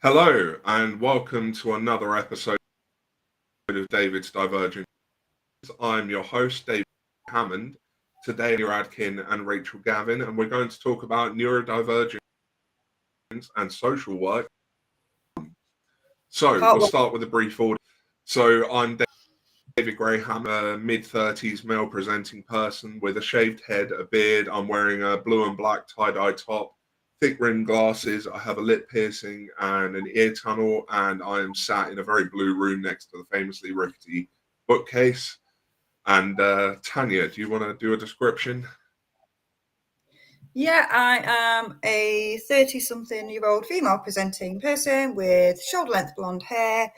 Hello and welcome to another episode of David's Divergent. I'm your host, David Hammond. Today you're Adkin and Rachel Gavin, and we're going to talk about neurodivergence and social work. So we'll start with a brief order. So I'm David Graham, a mid-30s male presenting person with a shaved head, a beard. I'm wearing a blue and black tie-dye top, thick rimmed glasses. I have a lip piercing and an ear tunnel, and I am sat in a very blue room next to the famously rickety bookcase. And Tanya, do you want to do a description? Yeah, I am a 30-something-year-old female presenting person with shoulder-length blonde hair,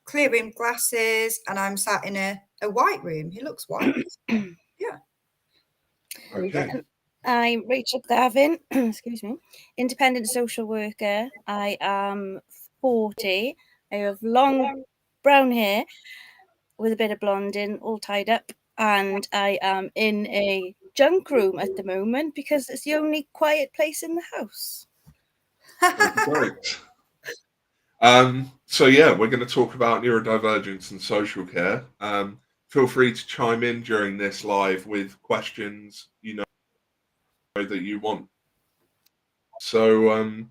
clear rimmed glasses, and I'm sat in a white room. It looks white. Yeah. Okay. I'm Rachel Gavin, excuse me, independent social worker. I am 40. I have long brown hair with a bit of blonde in, all tied up, and I am in a junk room at the moment because it's the only quiet place in the house. Great. So yeah, we're going to talk about neurodivergence and social care. Feel free to chime in during this live with questions that you want. So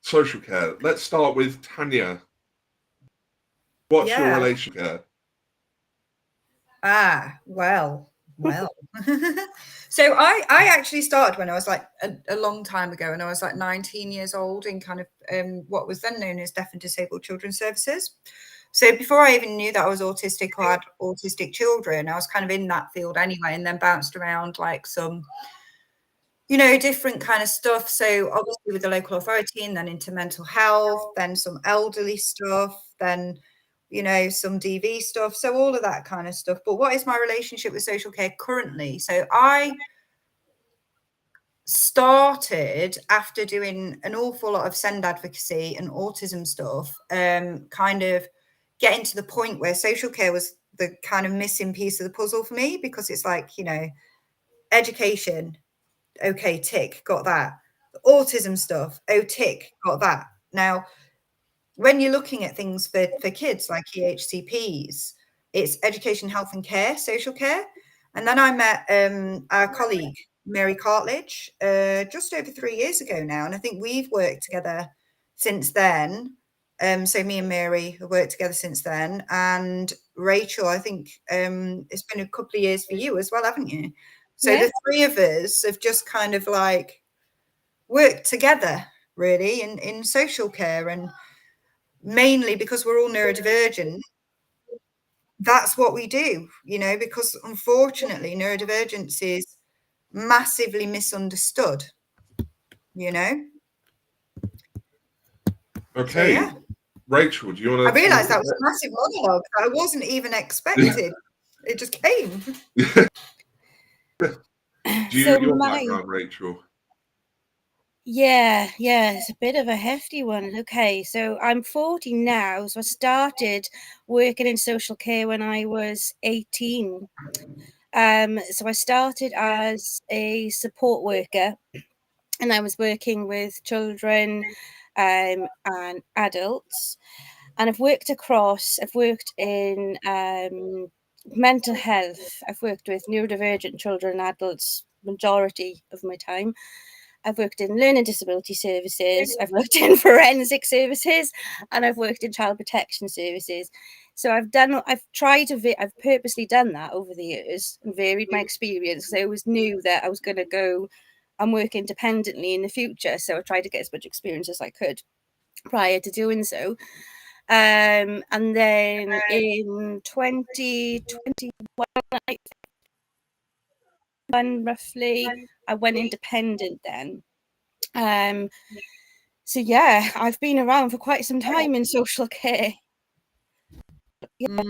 social care. Let's start with Tanya. What's your relationship? Well. So I actually started when I was like a long time ago, and I was like 19 years old in kind of what was then known as Deaf and Disabled Children's Services. So before I even knew that I was autistic or had autistic children, I was kind of in that field anyway, and then bounced around like some different kind of stuff. So obviously with the local authority, and then into mental health, then some elderly stuff, then some DV stuff, so all of that kind of stuff. But what is my relationship with social care currently? So I started, after doing an awful lot of SEND advocacy and autism stuff, kind of getting to the point where social care was the kind of missing piece of the puzzle for me, because it's like, education, okay, tick, got that. Autism stuff, oh, tick, got that. Now, when you're looking at things for kids like EHCPs, it's education, health and care, social care. And then I met our colleague, Mary Cartledge, just over 3 years ago now. And I think we've worked together since then. So me and Mary have worked together since then. And Rachel, I think it's been a couple of years for you as well, haven't you? So yeah. The three of us have just kind of like worked together, really, in social care. And mainly because we're all neurodivergent, that's what we do, because unfortunately neurodivergence is massively misunderstood, Okay. So, yeah. Rachel, do you want to... I realised that was a massive monologue that I wasn't even expecting. It just came. Do you your background, Rachel? Yeah, it's a bit of a hefty one. Okay, so I'm 40 now, so I started working in social care when I was 18. So I started as a support worker, and I was working with children and adults, and I've worked in mental health. I've worked with neurodivergent children and adults majority of my time. I've worked in learning disability services, I've worked in forensic services, and I've worked in child protection services. So I've purposely done that over the years and varied my experience. I always knew that I was going to go and work independently in the future. So I tried to get as much experience as I could prior to doing so. And then in 2021, roughly, I went independent then. So yeah, I've been around for quite some time in social care. Yeah,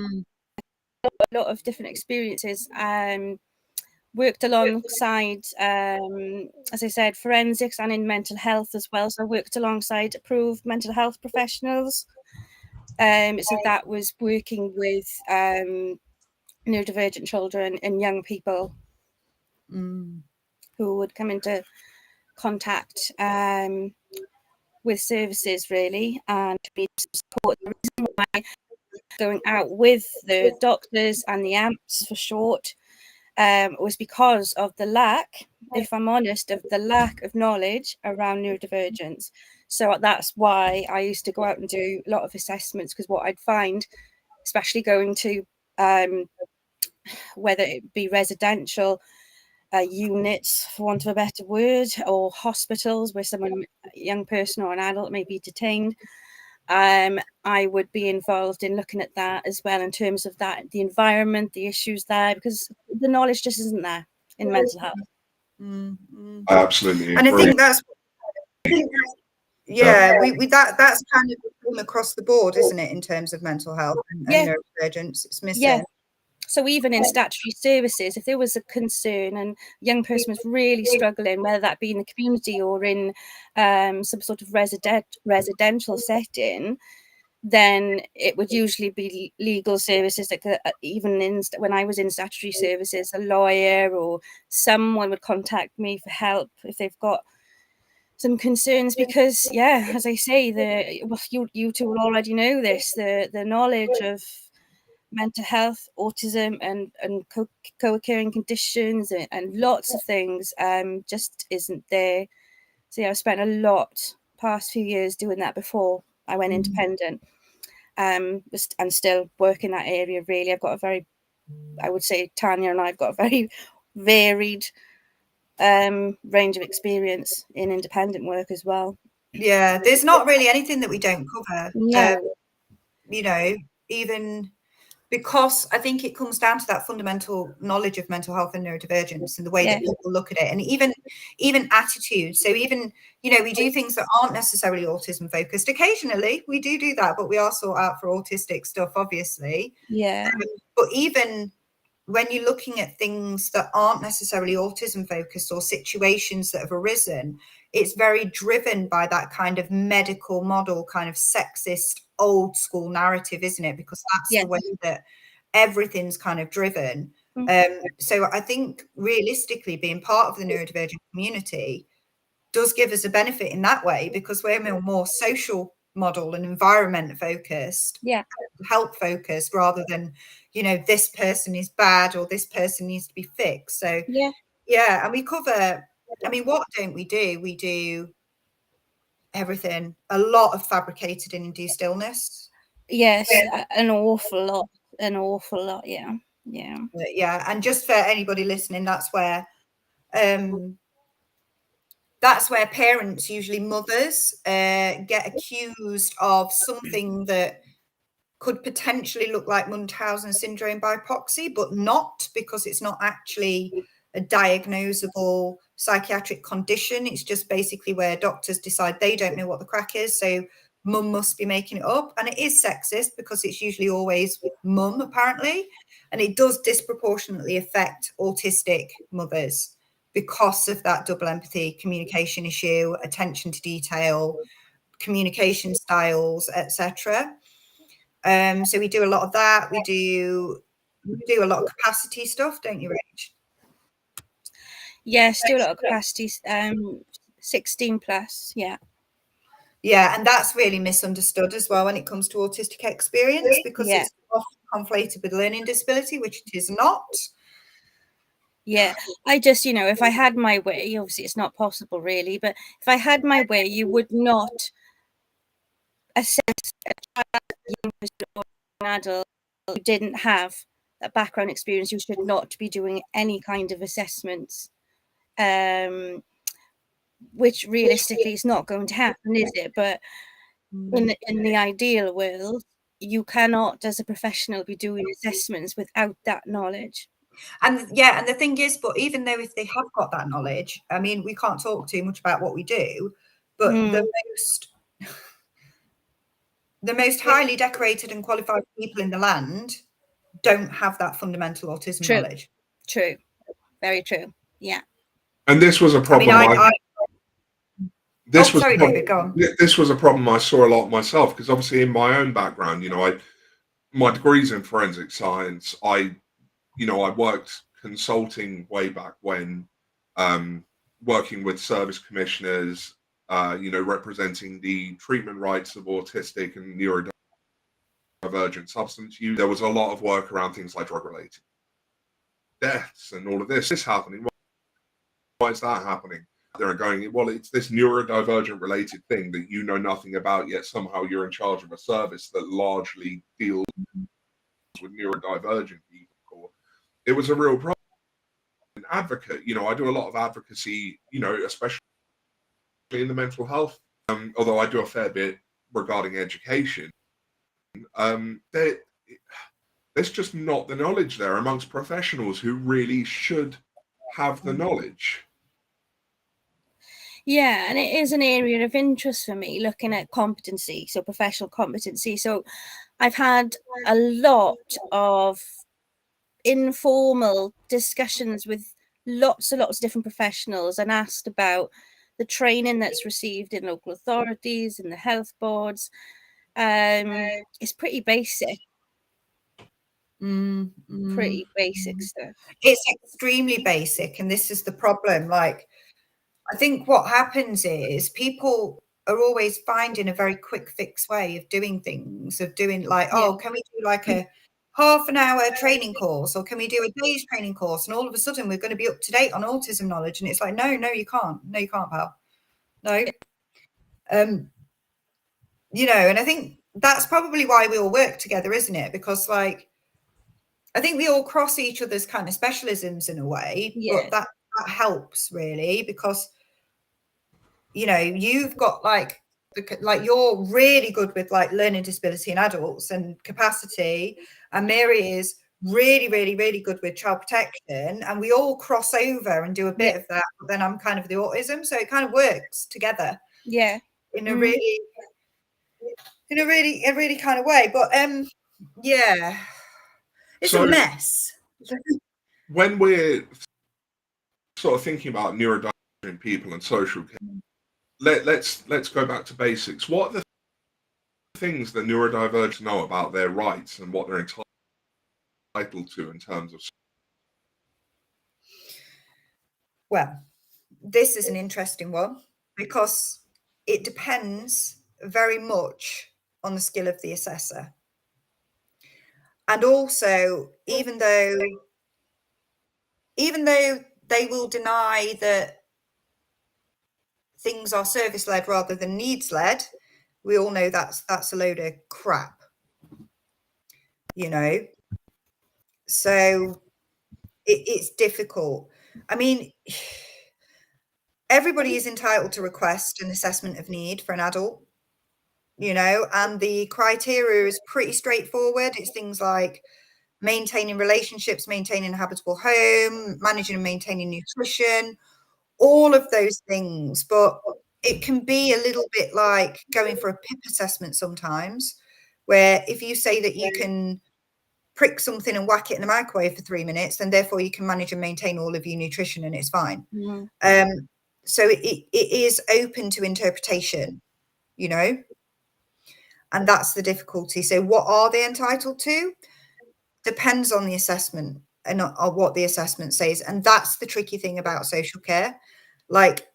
a lot of different experiences. Worked alongside, as I said, forensics and in mental health as well. So I worked alongside approved mental health professionals. So that was working with neurodivergent children and young people who would come into contact with services really, and to be support. The reason why going out with the doctors and the AMPs for short was because of the lack, if I'm honest, of the lack of knowledge around neurodivergence. So that's why I used to go out and do a lot of assessments, because what I'd find, especially going to whether it be residential units, for want of a better word, or hospitals where someone, a young person or an adult, may be detained, I would be involved in looking at that as well, in terms of that, the environment, the issues there, because the knowledge just isn't there in mental health. I absolutely agree. And I think that's, yeah, we that's kind of across the board, isn't it, in terms of mental health and neurodivergence? It's missing. Yeah. So even in statutory services, if there was a concern and a young person was really struggling, whether that be in the community or in some sort of residential setting, then it would usually be legal services. Like even when I was in statutory services, a lawyer or someone would contact me for help if they've got some concerns, because as I say, you two will already know this, the knowledge of mental health, autism, and co-occurring conditions and lots of things just isn't there. So I've spent a lot past few years doing that before I went independent, and still work in that area. Really, I've got I would say Tanya and I've got a very varied range of experience in independent work as well. Yeah, there's not really anything that we don't cover. No. You know, even because I think it comes down to that fundamental knowledge of mental health and neurodivergence and the way that people look at it, and even attitude. So even, we do things that aren't necessarily autism focused. Occasionally we do that, but we are sought out for autistic stuff, obviously. Yeah. But even when you're looking at things that aren't necessarily autism focused or situations that have arisen, it's very driven by that kind of medical model, kind of sexist, old school narrative, isn't it? Because that's the way that everything's kind of driven. So I think realistically, being part of the neurodivergent community does give us a benefit in that way, because we're more social model and environment focused, help focused, rather than, this person is bad or this person needs to be fixed. So and we cover, what don't we do? We do everything. A lot of fabricated and induced illness. Yes, an awful lot. Yeah. And just for anybody listening, that's where parents, usually mothers, get accused of something that could potentially look like Munchausen syndrome by proxy, but not, because it's not actually a diagnosable psychiatric condition. It's just basically where doctors decide they don't know what the crack is, so mum must be making it up. And it is sexist, because it's usually always mum, apparently, and it does disproportionately affect autistic mothers because of that double empathy, communication issue, attention to detail, communication styles, etc. So we do a lot of that. We do a lot of capacity stuff, don't you, Rach? Yes, do a lot of capacity, 16 plus, Yeah, and that's really misunderstood as well when it comes to autistic experience, because it's often conflated with learning disability, which it is not. Yeah, I just, if I had my way, obviously it's not possible really, but if I had my way, you would not assess a child, young person or an adult who didn't have that background experience. You should not be doing any kind of assessments, which realistically is not going to happen, is it? But in the ideal world, you cannot, as a professional, be doing assessments without that knowledge. And and the thing is, but even though if they have got that knowledge, we can't talk too much about what we do, but the most highly decorated and qualified people in the land don't have that fundamental autism knowledge. True. Very true. Yeah. And this was a problem. This was a problem I saw a lot myself, because obviously in my own background, my degree's in forensic science. I worked consulting way back when, working with service commissioners, representing the treatment rights of autistic and neurodivergent substance use. There was a lot of work around things like drug-related deaths and all of this. This happening. Why is that happening? They're going, well, it's this neurodivergent related thing that you know nothing about, yet somehow you're in charge of a service that largely deals with neurodivergent people. It was a real problem. An advocate, I do a lot of advocacy, especially in the mental health, although I do a fair bit regarding education. There's just not the knowledge there amongst professionals who really should have the knowledge. Yeah, and it is an area of interest for me, looking at competency, so professional competency. So I've had a lot of informal discussions with lots and lots of different professionals and asked about the training that's received in local authorities and the health boards. It's pretty basic. Pretty basic stuff. It's extremely basic, and this is the problem. Like, I think what happens is people are always finding a very quick fix way of doing things, oh, can we do like a half an hour training course, or can we do a day's training course, and all of a sudden we're going to be up to date on autism knowledge? And it's like, no, you can't, pal. No. And I think that's probably why we all work together, isn't it? Because like, I think we all cross each other's kind of specialisms in a way, but that helps really, because you've got like you're really good with like learning disability in adults and capacity, and Mary is really, really, really good with child protection, and we all cross over and do a bit of that. But then I'm kind of the autism, so it kind of works together. Yeah, in a really kind of way. But it's a mess. When we're sort of thinking about neurodivergent people and social care, let's go back to basics. What are the things that neurodivergents know about their rights and what they're entitled to in terms of? Well, this is an interesting one, because it depends very much on the skill of the assessor. And also, even though they will deny that things are service-led rather than needs-led, we all know that's a load of crap, So it's difficult. I mean, everybody is entitled to request an assessment of need for an adult, and the criteria is pretty straightforward. It's things like maintaining relationships, maintaining a habitable home, managing and maintaining nutrition, all of those things. But it can be a little bit like going for a PIP assessment sometimes, where if you say that you can prick something and whack it in the microwave for 3 minutes, then therefore you can manage and maintain all of your nutrition and it's fine. So it is open to interpretation, and that's the difficulty. So what are they entitled to? Depends on the assessment and on what the assessment says. And that's the tricky thing about social care. Like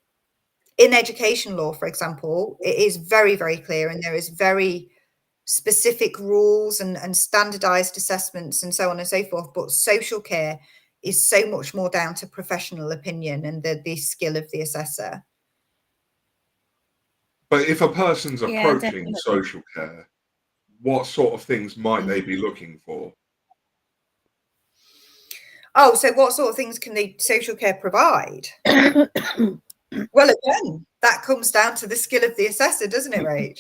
in education law, for example, it is very, very clear, and there is very specific rules and standardized assessments and so on and so forth. But social care is so much more down to professional opinion and the skill of the assessor. But if a person's approaching social care, what sort of things might they be looking for? Oh, so what sort of things can the social care provide? Well, again, that comes down to the skill of the assessor, doesn't it, Rach?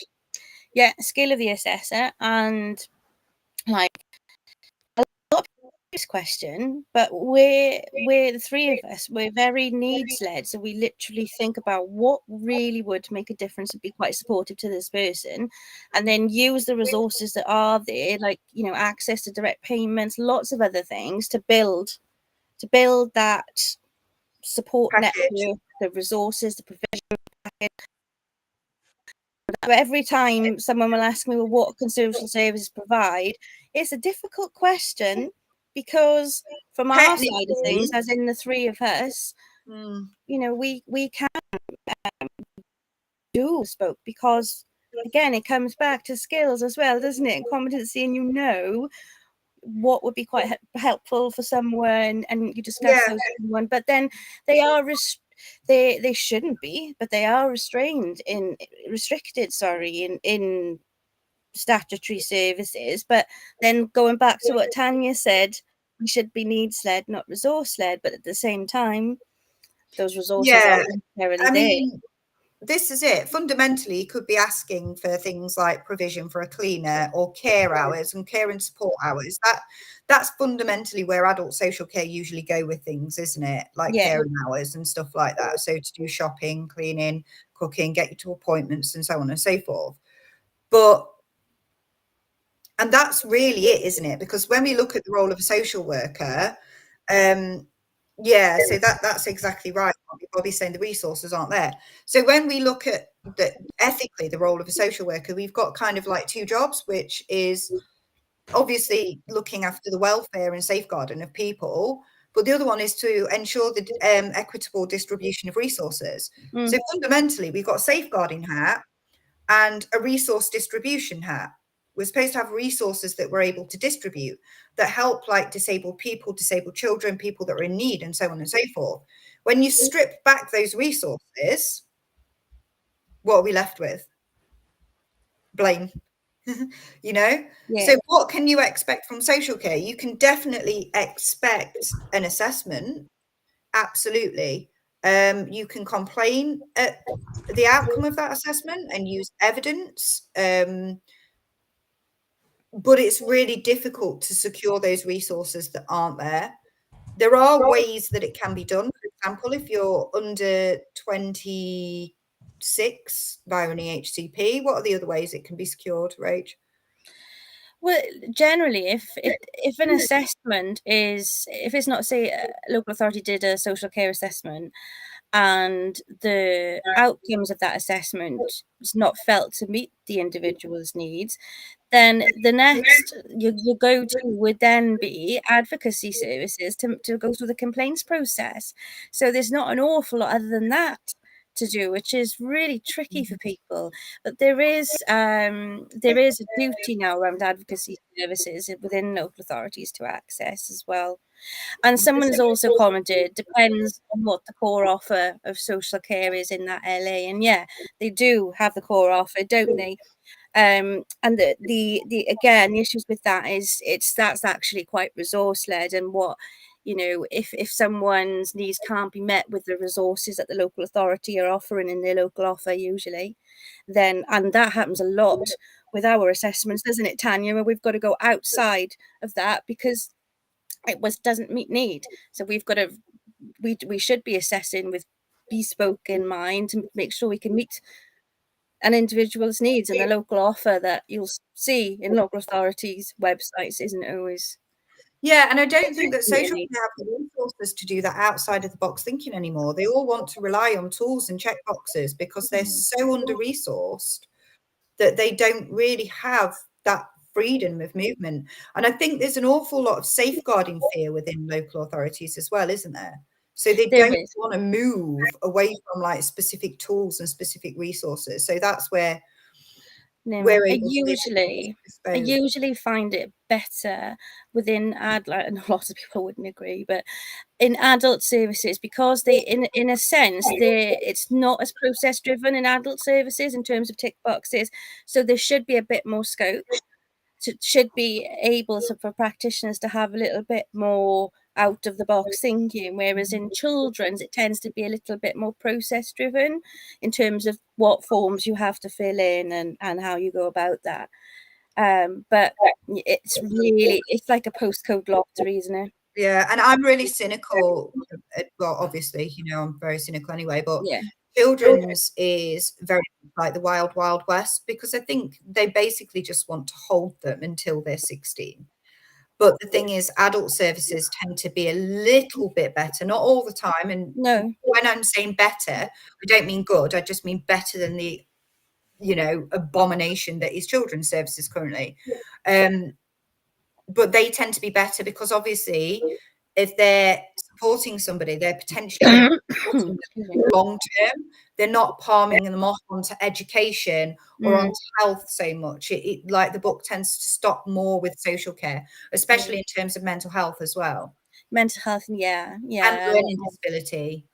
Yeah, skill of the assessor. And like a lot of people this question, but we're the three of us, we're very needs led. So we literally think about what really would make a difference and be quite supportive to this person, and then use the resources that are there, like, access to direct payments, lots of other things to build that support network, the resources, the provision package. But every time someone will ask me, well, what can social services provide? It's a difficult question, because from our side of things, as in the three of us, you know, we can do spoke, because again, it comes back to skills as well, doesn't it? Competency, and you know what would be quite helpful for someone, and you discuss those with someone, but then they are they shouldn't be, but they are restricted in statutory services. But then going back to what Tanya said, we should be needs led, not resource led, but at the same time those resources aren't necessarily there. This is it. Fundamentally, you could be asking for things like provision for a cleaner or care hours and care and support hours. That's fundamentally where adult social care usually go with things, isn't it? Like caring hours and stuff like that. So to do shopping, cleaning, cooking, get you to appointments and so on and so forth. And that's really it, isn't it? Because when we look at the role of a social worker, so that's exactly right. Bobby's saying the resources aren't there. So when we look at ethically the role of a social worker, we've got kind of like two jobs, which is obviously looking after the welfare and safeguarding of people, but the other one is to ensure the equitable distribution of resources. So fundamentally, we've got a safeguarding hat and a resource distribution hat. We're supposed to have resources that we're able to distribute that help like disabled people, disabled children, people that are in need, and so on and so forth. When you strip back those resources, what are we left with? Blame. You know? So what can you expect from social care? You can definitely expect an assessment. Absolutely. You can complain at the outcome of that assessment and use evidence. But it's really difficult to secure those resources that aren't there. There are ways that it can be done. For example, if you're under 26 via an EHCP, what are the other ways it can be secured, Rach? Well, generally, if an assessment is, if it's not, say, a local authority did a social care assessment and the outcomes of that assessment is not felt to meet the individual's needs, then the next you go to would then be advocacy services to go through the complaints process. So there's not an awful lot other than that to do, which is really tricky for people. But there is a duty now around advocacy services within local authorities to access as well. And someone has also commented, depends on what the core offer of social care is in that LA. And yeah, they do have the core offer, don't they? And the again, the issues with that is that's actually quite resource led, and what, you know, if someone's needs can't be met with the resources that the local authority are offering in their local offer usually, then, and that happens a lot with our assessments, doesn't it, Tanya, where we've got to go outside of that because it doesn't meet need. So we've got to we should be assessing with bespoke in mind to make sure we can meet an individual's needs, and the local offer that you'll see in local authorities' websites isn't always. Yeah, and I don't think that social care have the resources to do that outside of the box thinking anymore. They all want to rely on tools and check boxes because they're so under-resourced that they don't really have that freedom of movement. And I think there's an awful lot of safeguarding fear within local authorities as well, isn't there? So they don't want to move away from like specific tools and specific resources. So that's where we're able I usually find it better within and a lot of people wouldn't agree, but in adult services, because they in a sense it's not as process driven in adult services in terms of tick boxes. So there should be a bit more scope. Should be able for practitioners to have a little bit more out of the box thinking, whereas in children's it tends to be a little bit more process driven in terms of what forms you have to fill in and how you go about that. But it's like a postcode lottery, isn't it? Yeah, and I'm really cynical. Well, obviously, you know, I'm very cynical anyway, but yeah, children's is very like the wild, wild west, because I think they basically just want to hold them until they're 16. But the thing is, adult services tend to be a little bit better, not all the time. And when I'm saying better, I don't mean good. I just mean better than the, you know, abomination that is children's services currently. But they tend to be better because obviously if they're supporting somebody, they're potentially supporting them long term. They're not palming them off onto education or onto health so much. Like the book tends to stop more with social care, especially in terms of mental health as well. Mental health, yeah. And learning disability.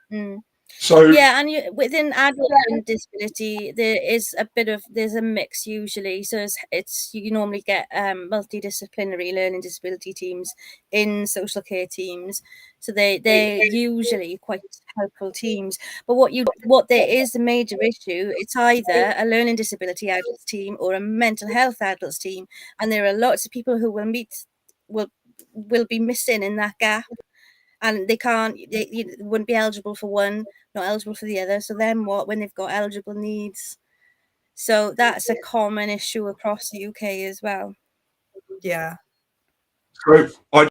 So yeah, and within adult and disability, there's a mix usually. So you normally get multidisciplinary learning disability teams in social care teams. So they're usually quite helpful teams. But what there is a major issue, it's either a learning disability adults team or a mental health adults team, and there are lots of people who will be missing in that gap. And they wouldn't be eligible for one, not eligible for the other. So then what when they've got eligible needs? So that's a common issue across the UK as well. Yeah. So I go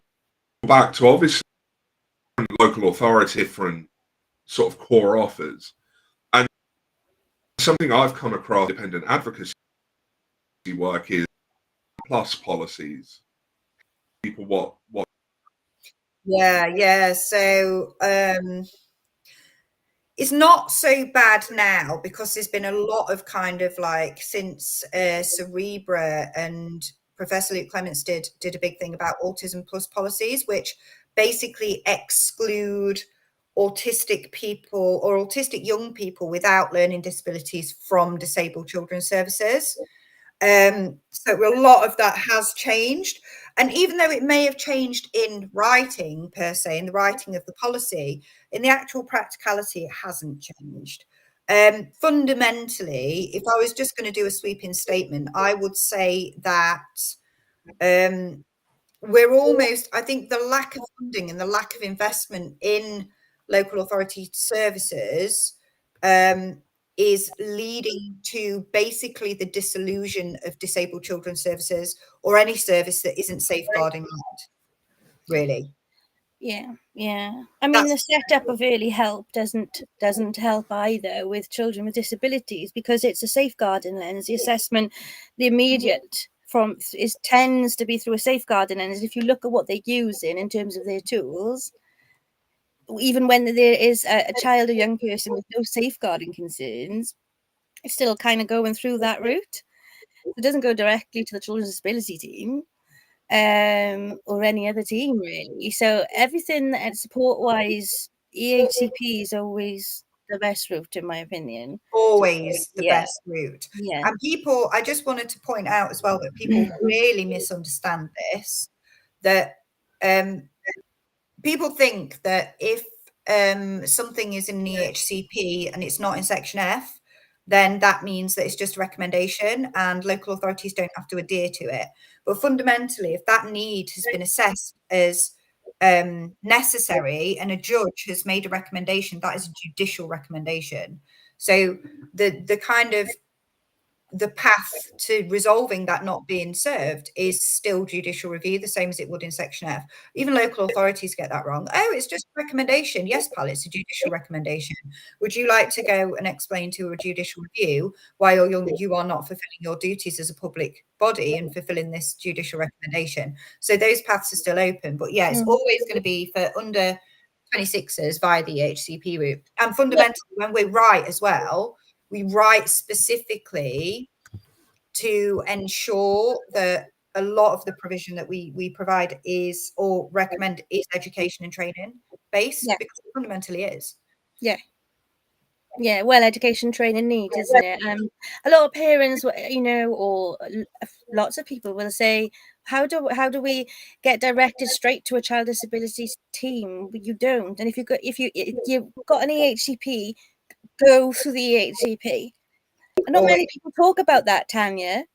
back to obviously local authority, different sort of core offers. And something I've come across independent advocacy work is plus policies. People what Yeah. So it's not so bad now because there's been a lot of kind of like since Cerebra and Professor Luke Clements did a big thing about autism plus policies, which basically exclude autistic people or autistic young people without learning disabilities from disabled children's services. So a lot of that has changed. And even though it may have changed in writing per se, in the writing of the policy, in the actual practicality, it hasn't changed. Fundamentally, if I was just going to do a sweeping statement, I would say that we're almost, I think the lack of funding and the lack of investment in local authority services is leading to basically the disillusion of disabled children's services or any service that isn't safeguarding that, really. Yeah. I mean, the setup of early help doesn't help either with children with disabilities because it's a safeguarding lens. The assessment, the immediate tends to be through a safeguarding lens. If you look at what they're using in terms of their tools, even when there is a child or young person with no safeguarding concerns, it's still kind of going through that route. It doesn't go directly to the children's disability team or any other team really. So everything support wise, EHCP is always the best route in my opinion. Always the Yeah. best route. Yeah. And people, I just wanted to point out as well that people really misunderstand this, that people think that if something is in an EHCP and it's not in section F, then that means that it's just a recommendation and local authorities don't have to adhere to it. But fundamentally, if that need has been assessed as necessary and a judge has made a recommendation, that is a judicial recommendation. So the kind of the path to resolving that not being served is still judicial review, the same as it would in section F. Even local authorities get that wrong. Oh, it's just a recommendation. Yes, pal, it's a judicial recommendation. Would you like to go and explain to a judicial review why you are not fulfilling your duties as a public body and fulfilling this judicial recommendation? So those paths are still open. But yeah, it's always going to be for under 26ers via the HCP route. And fundamentally, when we write as well, we write specifically to ensure that a lot of the provision that we provide is or recommend is education and training based, because it fundamentally is. Yeah, well, education training needs, isn't it? A lot of parents, or lots of people will say, "How do we get directed straight to a child disabilities team?" You don't. And if you've got an EHCP, go through the EHCP. And not many people talk about that, Tanya.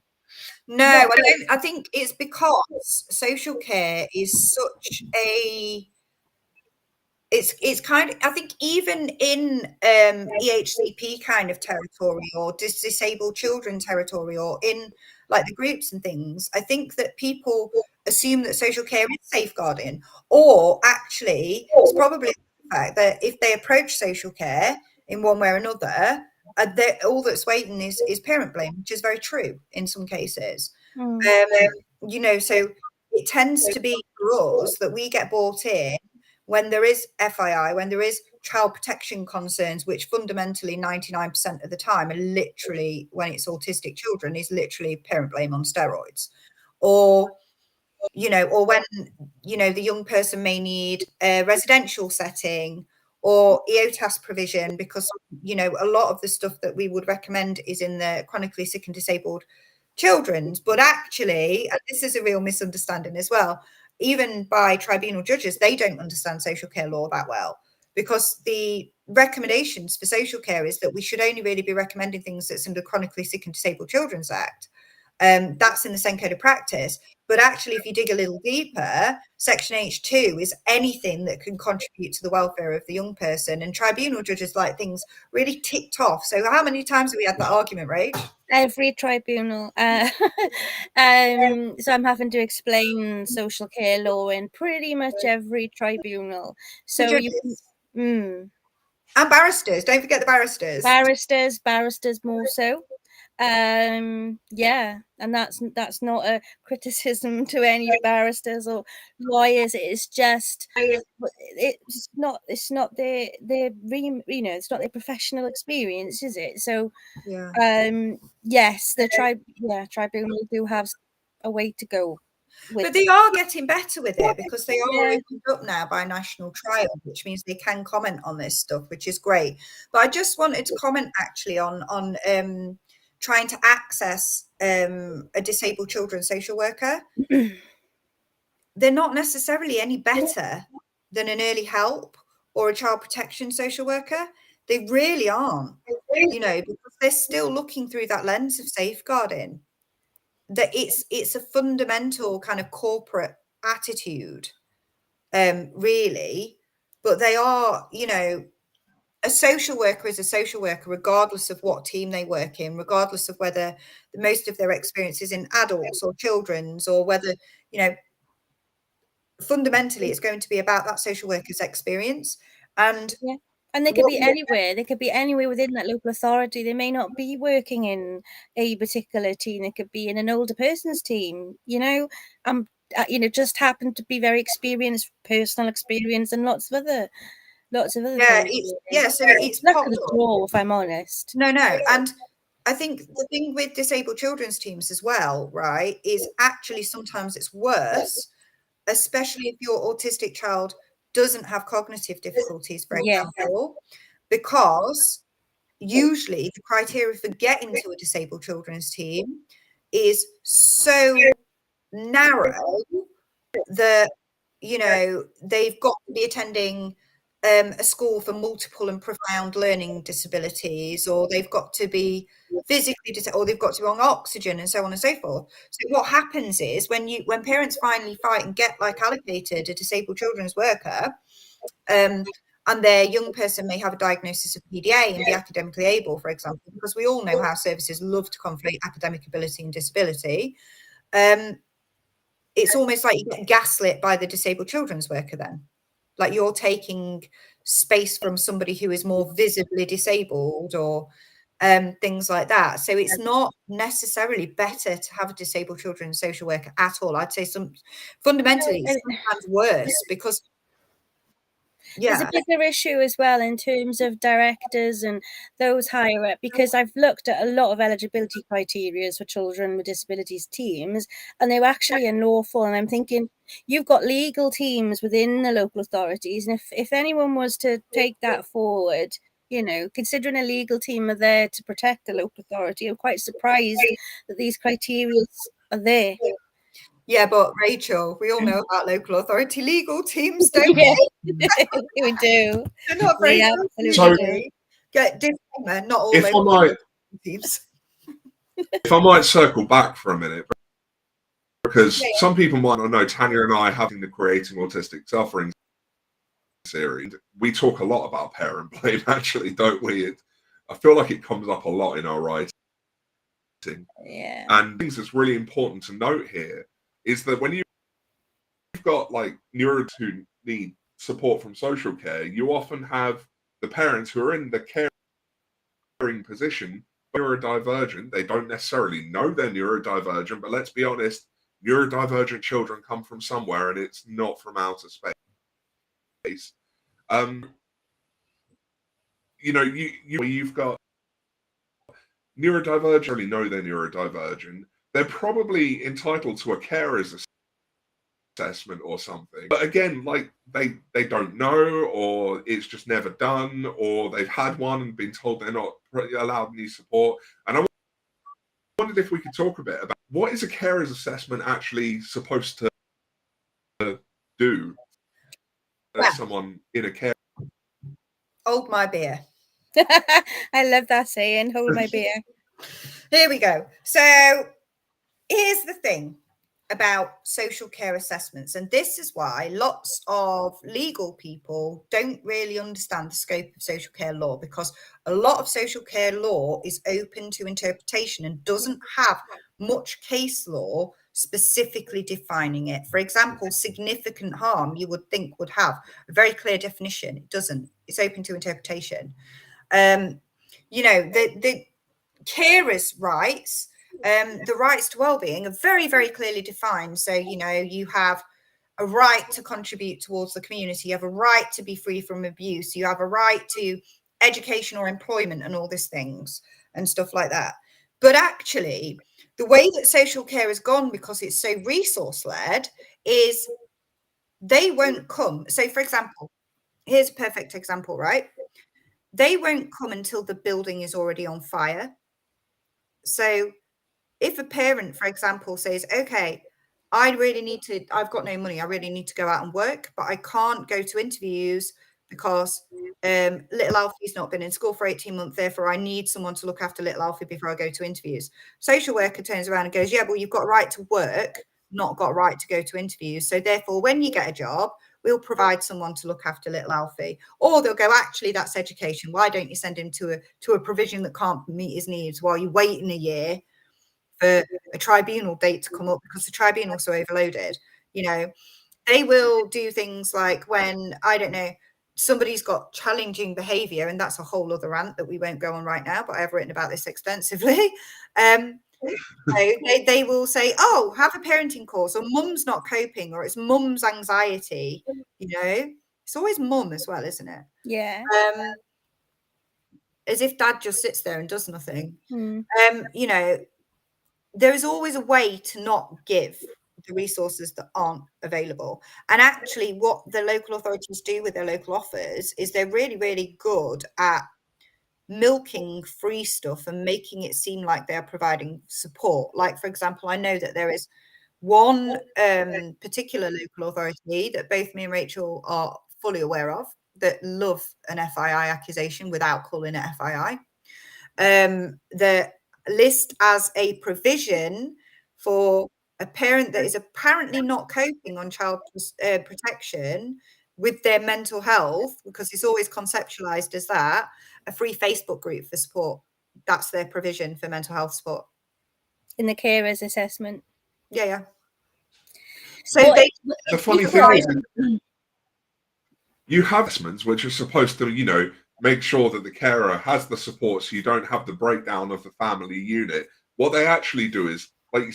No, I don't. I think it's because social care is such a. It's kind of, I think even in EHCP kind of territory or disabled children territory or in like the groups and things, I think that people assume that social care is safeguarding, or actually it's probably the fact that if they approach social care in one way or another, all that's waiting is parent blame, which is very true in some cases. So it tends to be for us that we get brought in when there is FII, when there is child protection concerns, which fundamentally 99% of the time are literally, when it's autistic children, is literally parent blame on steroids, or or when the young person may need a residential setting or EOTAS provision, because a lot of the stuff that we would recommend is in the chronically sick and disabled children's. But actually, and this is a real misunderstanding as well, even by tribunal judges, they don't understand social care law that well, because the recommendations for social care is that we should only really be recommending things that's in the Chronically Sick and Disabled Children's Act. That's in the same code of practice. But actually, if you dig a little deeper, Section H2 is anything that can contribute to the welfare of the young person. And tribunal judges like things really ticked off. So how many times have we had that argument, Rach? Every tribunal. So I'm having to explain social care law in pretty much every tribunal. So and barristers. Don't forget the barristers. Barristers more so. Yeah, and that's not a criticism to any barristers or lawyers. It's just it's not their it's not their professional experience, is it? So yes, the tribunal do have a way to go. But they are getting better with it, because they are opened up now by national trial, which means they can comment on this stuff, which is great. But I just wanted to comment actually on trying to access a disabled children's social worker. They're not necessarily any better than an early help or a child protection social worker. They really aren't, because they're still looking through that lens of safeguarding. That it's a fundamental kind of corporate attitude, really. But they are, a social worker is a social worker, regardless of what team they work in, regardless of whether most of their experience is in adults or children's, or whether, fundamentally it's going to be about that social worker's experience. And they could be anywhere. They could be anywhere within that local authority. They may not be working in a particular team. They could be in an older person's team, just happen to be very experienced, personal experience, and lots of other things. So it's luck of the draw, if I'm honest. No. And I think the thing with disabled children's teams as well, right, is actually sometimes it's worse, especially if your autistic child doesn't have cognitive difficulties, for example, because usually the criteria for getting to a disabled children's team is so narrow that, they've got to be attending a school for multiple and profound learning disabilities, or they've got to be physically disabled, or they've got to be on oxygen, and so on and so forth. So what happens is when parents finally fight and get allocated a disabled children's worker, and their young person may have a diagnosis of PDA and be academically able, for example, because we all know how services love to conflate academic ability and disability. It's almost like you get gaslit by the disabled children's worker then. Like you're taking space from somebody who is more visibly disabled, or things like that. So it's not necessarily better to have a disabled children's social worker at all. I'd say fundamentally it's sometimes worse, because there's a bigger issue as well in terms of directors and those higher up, because I've looked at a lot of eligibility criteria for children with disabilities teams, and they're actually unlawful. And I'm thinking, you've got legal teams within the local authorities, and if anyone was to take that forward, considering a legal team are there to protect the local authority, I'm quite surprised that these criteria are there. Yeah, but Rachel, we all know about local authority legal teams, don't we? We do. They're not very disclaimer, not all local teams. If I might circle back for a minute, because some people might not know, Tanya and I have in the Creating Autistic Suffering series, we talk a lot about parent blame, actually, don't we? I feel like it comes up a lot in our writing. Yeah. And things that's really important to note here is that when you've got neuro who need support from social care, you often have the parents who are in the caring position neurodivergent. They don't necessarily know they're neurodivergent, but let's be honest, neurodivergent children come from somewhere, and it's not from outer space. place. You've got neurodivergent, really know they're neurodivergent. They're probably entitled to a carer's assessment or something. But again, like they don't know, or it's just never done, or they've had one and been told they're not allowed any support. And I wondered if we could talk a bit about what is a carer's assessment actually supposed to do as someone in a care. Hold my beer. I love that saying, hold my beer. Here we go. So here's the thing about social care assessments, and this is why lots of legal people don't really understand the scope of social care law, because a lot of social care law is open to interpretation and doesn't have much case law specifically defining it. For example, significant harm you would think would have a very clear definition. It doesn't. It's open to interpretation. The carers' rights, the rights to well-being are very, very clearly defined. So, you have a right to contribute towards the community. You have a right to be free from abuse. You have a right to education or employment and all these things and stuff like that. But actually, the way that social care has gone, because it's so resource-led, is they won't come. So, for example, here's a perfect example, right? They won't come until the building is already on fire. So if a parent, for example, says, okay, I've got no money, I really need to go out and work, but I can't go to interviews because little Alfie's not been in school for 18 months, therefore I need someone to look after little Alfie before I go to interviews. Social worker turns around and goes, yeah, well, you've got a right to work, not got a right to go to interviews. So therefore, when you get a job, we'll provide someone to look after little Alfie. Or they'll go, actually, that's education. Why don't you send him to a provision that can't meet his needs while you're waiting a year for a tribunal date to come up, because the tribunal's so overloaded? They will do things like when, I don't know, somebody's got challenging behavior, and that's a whole other rant that we won't go on right now, but I've written about this extensively. They will say, oh, have a parenting course, or mum's not coping, or it's mum's anxiety. It's always mum as well, isn't it? Yeah. As if dad just sits there and does nothing. There is always a way to not give the resources that aren't available. And actually, what the local authorities do with their local offers is they're really, really good at milking free stuff and making it seem like they're providing support. Like, for example, I know that there is one particular local authority that both me and Rachel are fully aware of that love an FII accusation without calling it FII. The list as a provision for a parent that is apparently not coping on child protection with their mental health, because it's always conceptualized as that, a free Facebook group for support. That's their provision for mental health support. In the carers assessment. Yeah. So the funny thing is, you have assessments which are supposed to, make sure that the carer has the support so you don't have the breakdown of the family unit. What they actually do is, like you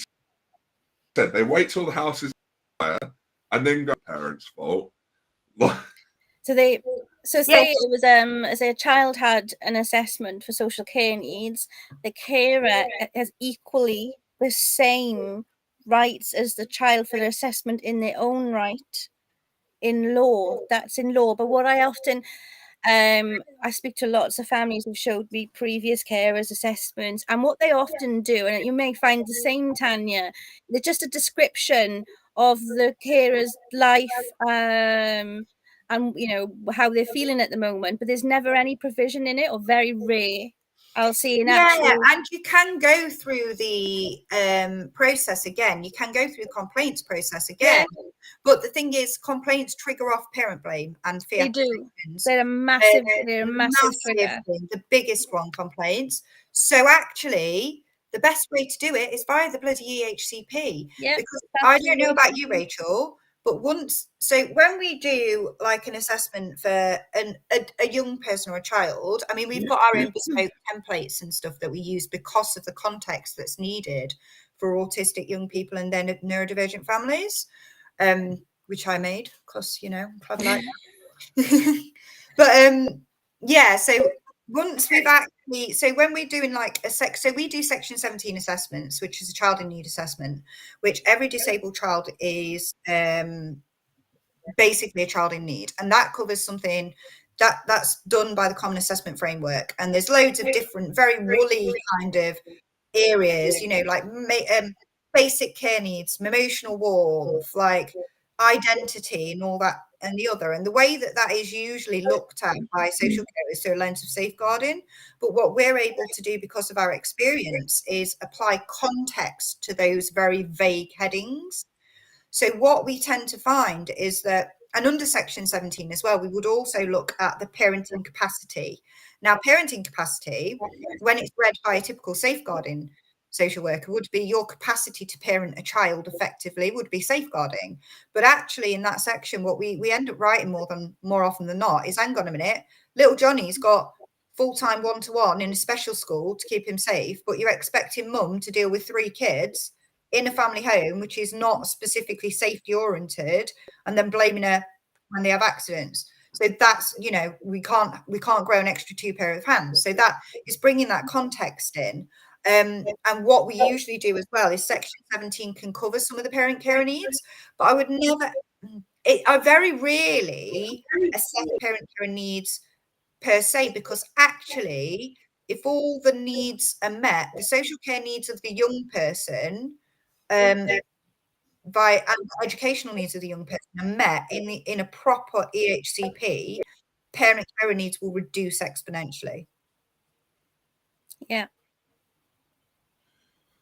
said, they wait till the house is on fire and then go parents' fault. So say it was say a child had an assessment for social care needs, the carer has equally the same rights as the child for the assessment in their own right in law. That's in law. But what I often I speak to lots of families who've showed me previous carers assessments, and what they often do, and you may find the same, Tanya, they're just a description of the carer's life and how they're feeling at the moment, but there's never any provision in it, or very rare I'll see an actual. Yeah, and you can go through the process again. You can go through the complaints process again. Yeah. But the thing is, complaints trigger off parent blame and fear. They do. They're a massive trigger. Thing, the biggest one, complaints. So actually, the best way to do it is via the bloody EHCP. Yeah. Because I don't know about you, Rachel, but when we do like an assessment for a young person or a child, I mean, we've got our own bespoke templates and stuff that we use because of the context that's needed for autistic young people and then neurodivergent families, which I made because, I'm clever like But yeah, so once we've actually, so when we're doing like so we do section 17 assessments, which is a child in need assessment, which every disabled child is basically a child in need, and that covers something that's done by the Common Assessment Framework. And there's loads of different very woolly kind of areas, you know, like basic care needs, emotional warmth, like identity and all that and the other. And the way that that is usually looked at by social care is through a lens of safeguarding. But what we're able to do because of our experience is apply context to those very vague headings. So what we tend to find is that, and under section 17 as well, we would also look at the parenting capacity. Now, parenting capacity, when it's read by a typical safeguarding social worker, would be your capacity to parent a child effectively would be safeguarding. But actually in that section, what we end up writing more often than not is, hang on a minute, little Johnny's got full-time one-to-one in a special school to keep him safe, but you're expecting mum to deal with 3 kids in a family home, which is not specifically safety oriented, and then blaming her when they have accidents. So that's, you know, we can't grow an extra 2 pair of hands. So that is bringing that context in. And what we usually do as well is section 17 can cover some of the parent care needs, but I would never, I very rarely assess parent care needs per se, because actually, if all the needs are met, the social care needs of the young person by and the educational needs of the young person are met in a proper EHCP, parent care needs will reduce exponentially. Yeah.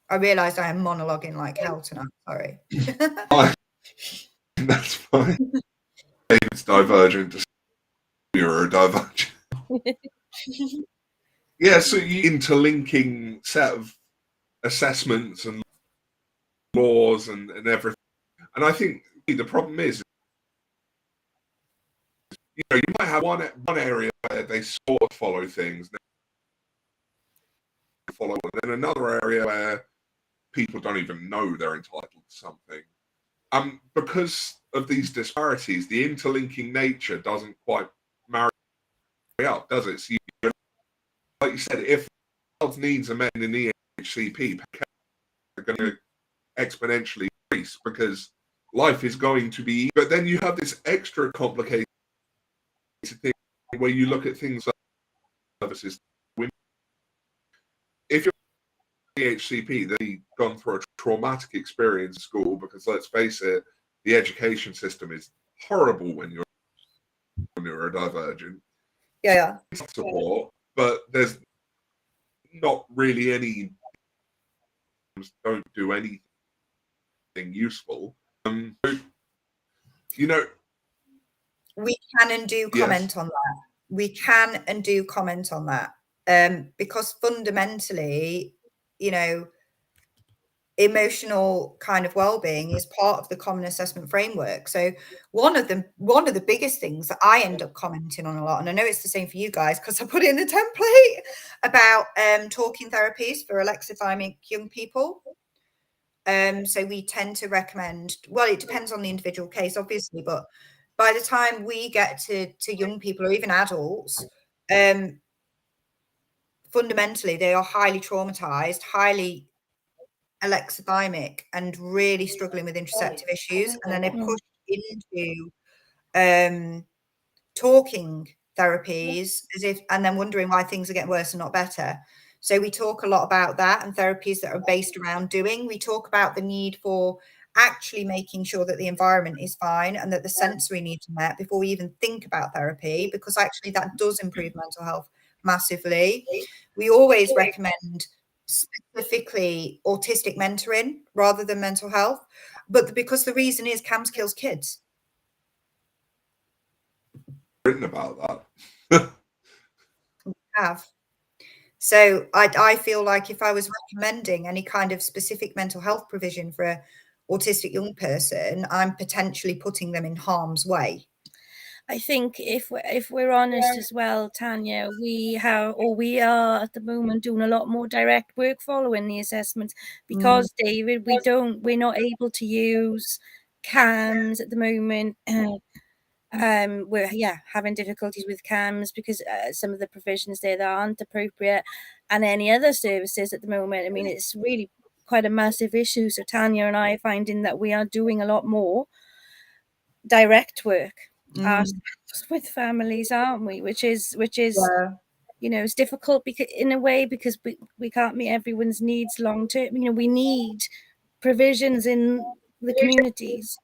I realised I am monologuing like hell tonight. Sorry. That's fine. David's divergent. Neurodivergent. Yeah, so you interlinking set of assessments and laws and everything. And I think the problem is, you know, you might have one area where they sort of follow things, and then another area where people don't even know they're entitled to something. Because of these disparities, the interlinking nature doesn't quite marry up, does it? So like you said, if child's needs are met in the EHCP, are going to exponentially increase because life is going to be. But then you have this extra complicated thing where you look at things like services. If you're EHCP, then you've gone through a traumatic experience in school, because let's face it, the education system is horrible when you're neurodivergent. Yeah. Support, but there's not really any. Don't do anything useful. You know, we can and do comment on that. We can and do comment on that, because fundamentally, you know, emotional kind of well-being is part of the Common Assessment Framework. So one of the biggest things that I end up commenting on a lot, and I know it's the same for you guys because I put it in the template, about talking therapies for alexithymic young people. So we tend to recommend, well, it depends on the individual case, obviously, but by the time we get to young people or even adults, fundamentally they are highly traumatized, highly alexithymic, and really struggling with interoceptive issues, and then they're pushed into talking therapies and then wondering why things are getting worse and not better. So we talk a lot about that, and therapies that are based around doing. We talk about the need for actually making sure that the environment is fine and that the sensory needs are met before we even think about therapy, because actually that does improve mental health massively. We always recommend specifically autistic mentoring rather than mental health, but because the reason is CAMHS kills kids. Written about that. Have. So I feel like if I was recommending any kind of specific mental health provision for an autistic young person, I'm potentially putting them in harm's way. I think if we're honest as well, Tanya, we are at the moment doing a lot more direct work following the assessments, because David, we're not able to use CAMHS at the moment. we're having difficulties with CAMS because some of the provisions there that aren't appropriate, and any other services at the moment. I mean, it's really quite a massive issue. So Tanya and I are finding that we are doing a lot more direct work with families, aren't we? Which is you know, it's difficult because in a way because we can't meet everyone's needs long term. You know, we need provisions in the communities.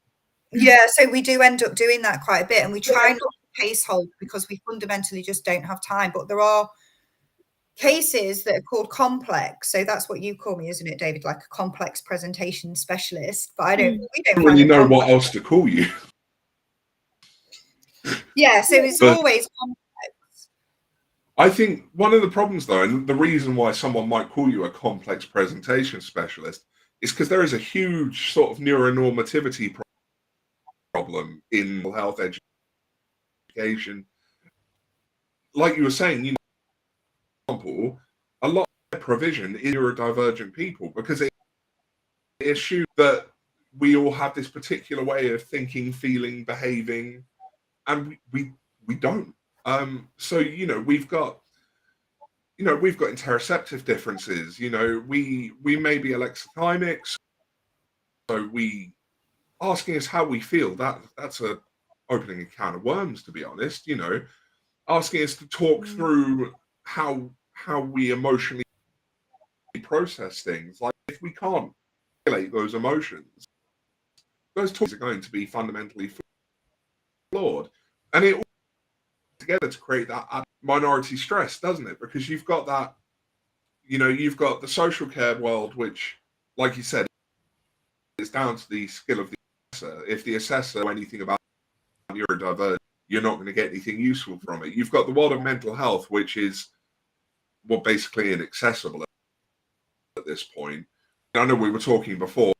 Yeah, so we do end up doing that quite a bit, and we try not to case hold because we fundamentally just don't have time. But there are cases that are called complex. So that's what you call me, isn't it, David? Like a complex presentation specialist. But I don't. We don't. When you know what else to call you. Yeah, so it's always complex. I think one of the problems, though, and the reason why someone might call you a complex presentation specialist is because there is a huge sort of neuronormativity problem in mental health education. Like you were saying, you know, for example, a lot of provision is neurodivergent people because it assumes that we all have this particular way of thinking, feeling, behaving, and we don't. So you know, we've got interoceptive differences. You know, we may be alexithymics, so we asking us how we feel, that's a opening a can of worms, to be honest. You know, asking us to talk through how we emotionally process things. Like if we can't regulate those emotions, those talks are going to be fundamentally flawed. And it all together to create that minority stress, doesn't it? Because you've got that, you know, you've got the social care world, which, like you said, is down to the skill of the assessor. If the assessor knows anything about neurodivergence, you're not going to get anything useful from it. You've got the world of mental health, which is, well, basically inaccessible at this point. I know we were talking before,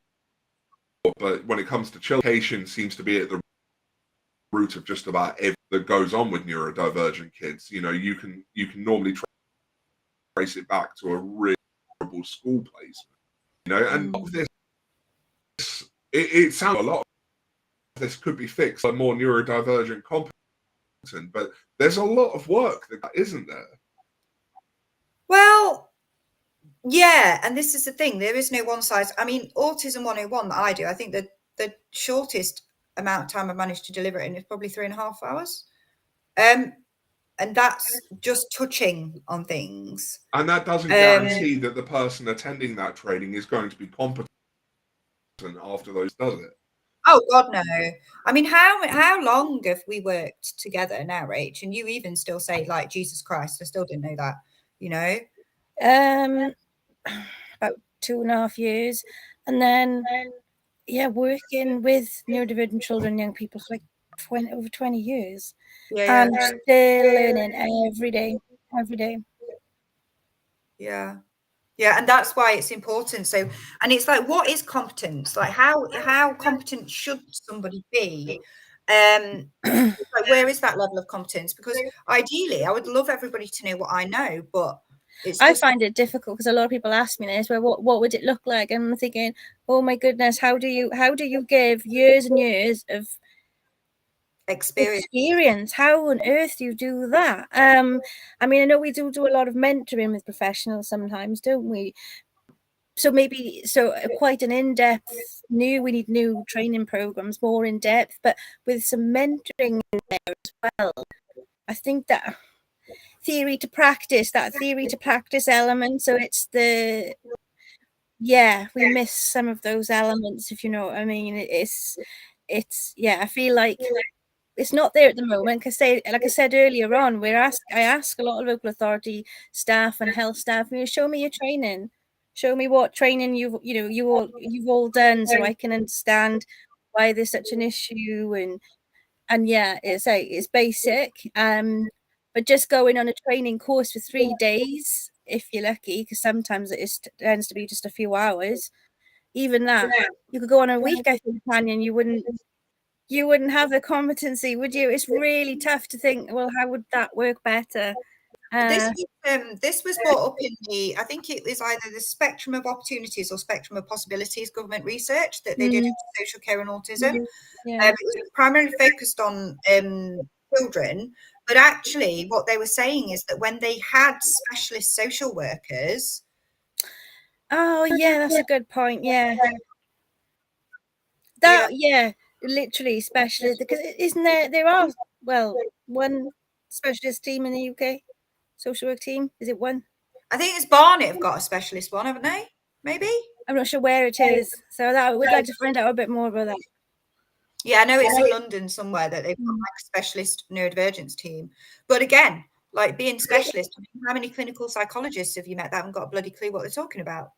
but when it comes to children, education seems to be at the root of just about everything that goes on with neurodivergent kids. You know, you can normally trace it back to a really horrible school placement. You know, and this, it sounds a lot of this could be fixed by more neurodivergent competent, but there's a lot of work that isn't there. Well, yeah, and this is the thing. There is no one size. I mean, Autism 101 that I do, I think that the shortest amount of time I managed to deliver it in is probably 3.5 hours. And that's just touching on things. And that doesn't guarantee that the person attending that training is going to be competent after those does it. Oh God, no. I mean, how long have we worked together now, Rach? And you even still say, like, Jesus Christ, I still didn't know that, you know? About 2.5 years. And then working with neurodivergent children and young people for like over 20 years. And still learning every day. Yeah. Yeah, and that's why it's important. So, and it's like, what is competence? Like, how competent should somebody be? Like, where is that level of competence? Because ideally, I would love everybody to know what I know, but I find it difficult because a lot of people ask me this, well, what would it look like? And I'm thinking, oh my goodness, how do you give years and years of experience? How on earth do you do that? I mean, I know we do a lot of mentoring with professionals sometimes, don't we? So quite an in-depth we need new training programs, more in-depth, but with some mentoring in there as well. I think that theory to practice element. So it's we miss some of those elements, if you know what I mean. It's I feel like it's not there at the moment because, like I said earlier on, I ask a lot of local authority staff and health staff, show me your training, show me what training you've all done, so I can understand why there's such an issue. And it's basic, but just going on a training course for 3 days, if you're lucky, because sometimes it tends to be just a few hours. Even that, you could go on a week, I think, Tanya, and you wouldn't have the competency, would you? It's really tough to think, well, how would that work better? This was brought up in the, I think it was either the Spectrum of Opportunities or Spectrum of Possibilities government research that they did into social care and autism. It was primarily focused on children, but actually what they were saying is that when they had specialist social workers. Oh yeah, that's a good point. Yeah. Literally specialist, because isn't there are, well, one specialist team in the UK, social work team, is it one? I think it's Barnet have got a specialist one, haven't they? Maybe? I'm not sure where it is, so that we'd like to find out a bit more about that. Yeah, I know it's in London somewhere that they've got like a specialist neurodivergence team. But again, like being specialist, how many clinical psychologists have you met that haven't got a bloody clue what they're talking about?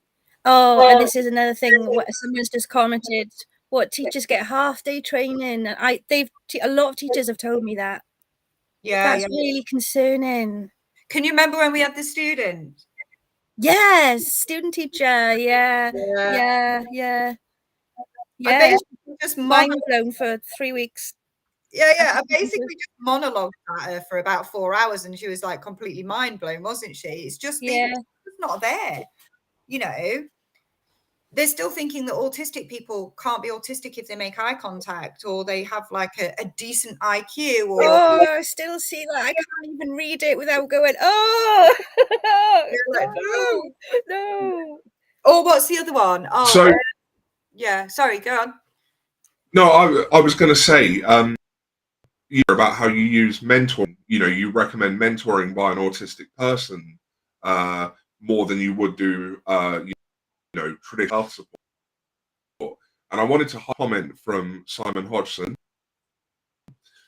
Oh, and this is another thing. What someone's just commented. What teachers get half-day training? And a lot of teachers have told me that. Yeah, That's really concerning. Can you remember when we had the student? Yes, student teacher. Yeah. I basically just mind blown for 3 weeks. I basically just monologued at her for about 4 hours, and she was like completely mind blown, wasn't she? It's just it's not there, you know. They're still thinking that autistic people can't be autistic if they make eye contact or they have like a decent IQ. Or I still see that. I can't even read it without going, oh, no. Oh, what's the other one? Oh, so yeah. Sorry, go on. No, I was going to say about how you use mentoring. You know, you recommend mentoring by an autistic person more than you would do, traditional health support. And I wanted to comment from Simon Hodgson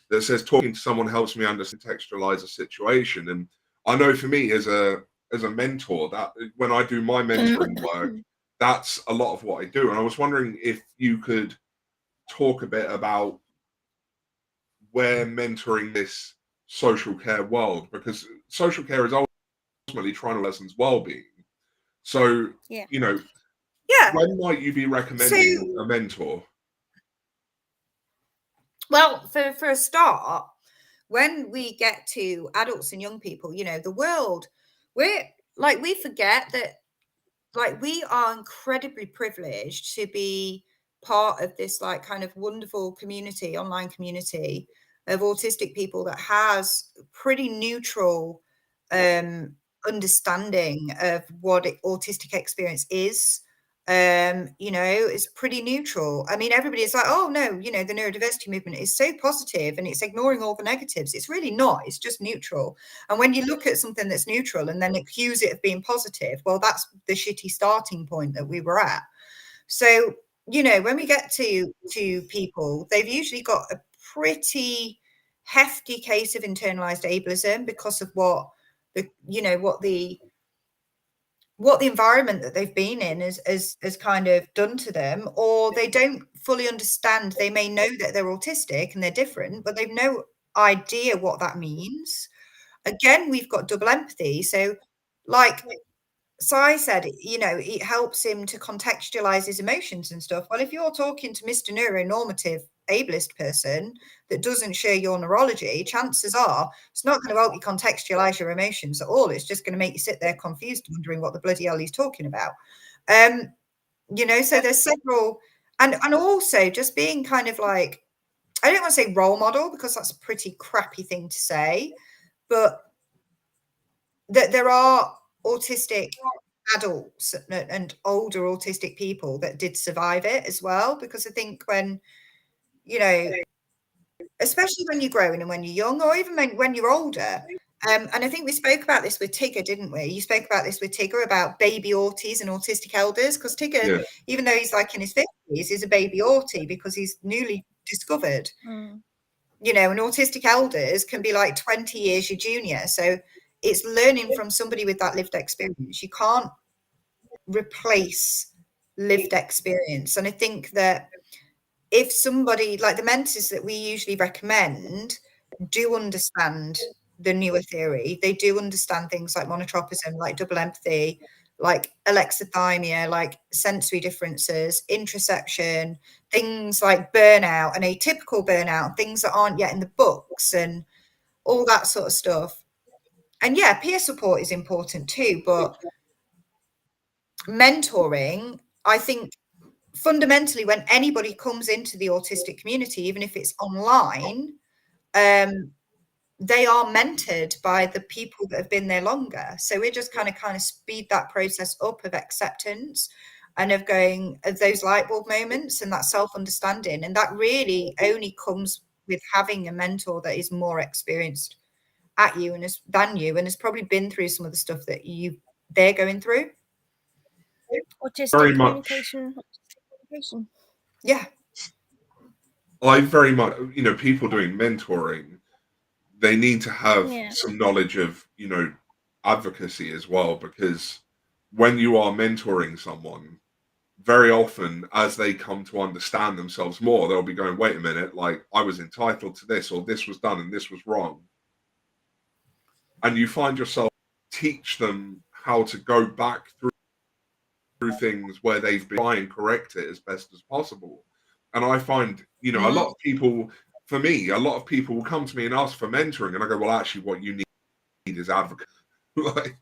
that says talking to someone helps me understand, contextualize a situation. And I know for me as a mentor, that when I do my mentoring work, that's a lot of what I do. And I was wondering if you could talk a bit about where mentoring this social care world, because social care is ultimately trying to lessons well-being. So, when might you be recommending a mentor? Well, for a start, when we get to adults and young people, the world, we forget that, like, we are incredibly privileged to be part of this, like, kind of wonderful community, online community of autistic people that has pretty neutral understanding of what autistic experience is. It's pretty neutral. I mean, everybody is like, oh no, the neurodiversity movement is so positive and it's ignoring all the negatives. It's really not. It's just neutral. And when you look at something that's neutral and then accuse it of being positive, well, that's the shitty starting point that we were at. So, when we get to people, they've usually got a pretty hefty case of internalized ableism because of what the environment that they've been in has kind of done to them, or they don't fully understand. They may know that they're autistic and they're different, but they've no idea what that means. Again, we've got double empathy. So I said, it helps him to contextualize his emotions and stuff. Well, if you're talking to Mr. Neuronormative ableist person that doesn't share your neurology, chances are it's not going to help you contextualize your emotions at all. It's just going to make you sit there confused, wondering what the bloody hell he's talking about. So there's several, and also just being kind of like, I don't want to say role model because that's a pretty crappy thing to say, but that there are autistic adults and older autistic people that did survive it as well. Because I think when, especially when you're growing and when you're young, or even when you're older, and I think we spoke about this with Tigger, didn't we? You spoke about this with Tigger about baby auties and autistic elders, because Tigger, even though he's like in his 50s, is a baby autie because he's newly discovered. And autistic elders can be like 20 years your junior. So it's learning from somebody with that lived experience. You can't replace lived experience. And I think that if somebody, like the mentors that we usually recommend, do understand the newer theory, they do understand things like monotropism, like double empathy, like alexithymia, like sensory differences, interoception, things like burnout and atypical burnout, things that aren't yet in the books and all that sort of stuff. And yeah, peer support is important too, but mentoring, I think fundamentally, when anybody comes into the autistic community, even if it's online, they are mentored by the people that have been there longer. So we're just kind of speed that process up of acceptance and of going of those light bulb moments and that self-understanding. And that really only comes with having a mentor that is more experienced at you and than you, and has probably been through some of the stuff that they're going through. Autistic communication. Yeah. I very much, you know, people doing mentoring, they need to have some knowledge of, you know, advocacy as well, because when you are mentoring someone, very often as they come to understand themselves more, they'll be going, wait a minute, like I was entitled to this, or this was done and this was wrong. And you find yourself teach them how to go back through things where they've been, try and correct it as best as possible. And I find, you know, a lot of people, for me, a lot of people will come to me and ask for mentoring, and I go, well, actually, what you need is advocacy. Like,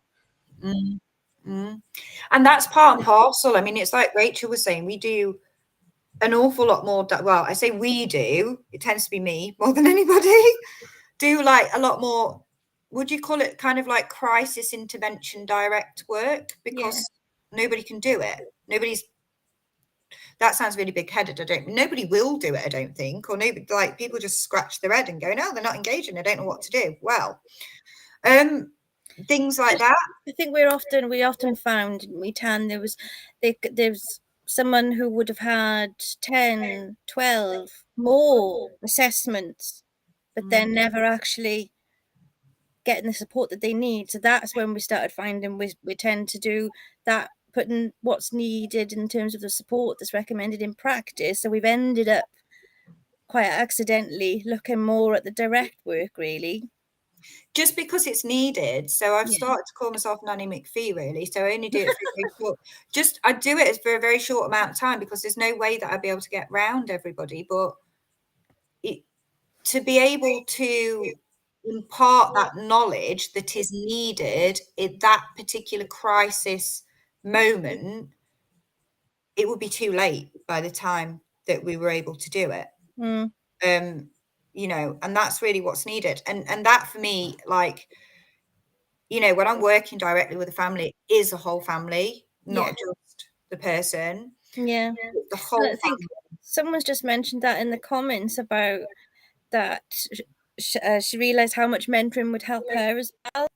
and that's part and parcel. I mean, it's like Rachel was saying, we do an awful lot more. Well, I say we do, it tends to be me more than anybody, do like a lot more, would you call it kind of like crisis intervention direct work? Because nobody can do it. That sounds really big-headed. Nobody will do it, I don't think. Or nobody, like, people just scratch their head and go, no, they're not engaging. I don't know what to do. Well, things like that. I think we often found, didn't we, Tan, there's someone who would have had 10, 12 more assessments, but they're never actually getting the support that they need. So that's when we started finding we tend to do that, putting what's needed in terms of the support that's recommended in practice. So we've ended up quite accidentally looking more at the direct work, really. Just because it's needed. So I've started to call myself Nanny McPhee, really. So I only do it for a very short, I do it for a very short amount of time, because there's no way that I'd be able to get round everybody. But to be able to impart that knowledge that is needed in that particular crisis moment, it would be too late by the time that we were able to do it. You know, and that's really what's needed. And that for me, like, you know, when I'm working directly with a family, it is a whole family, not just the person. Yeah. The whole I think someone's just mentioned that in the comments about that she realized how much mentoring would help her as well.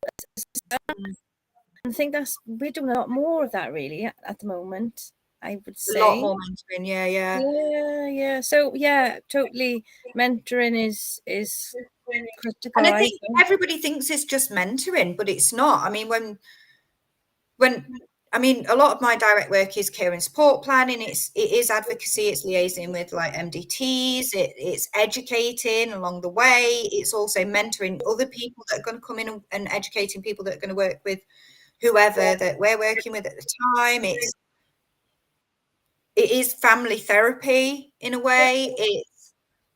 I think we're doing a lot more of that really at the moment, I would say. A lot more mentoring, yeah. So yeah, totally, mentoring is critical. And I think everybody thinks it's just mentoring, but it's not. I mean, when a lot of my direct work is care and support planning. It is advocacy. It's liaising with like MDTs. It's educating along the way. It's also mentoring other people that are going to come in and educating people that are going to work with whoever that we're working with at the time. It is family therapy in a way. It's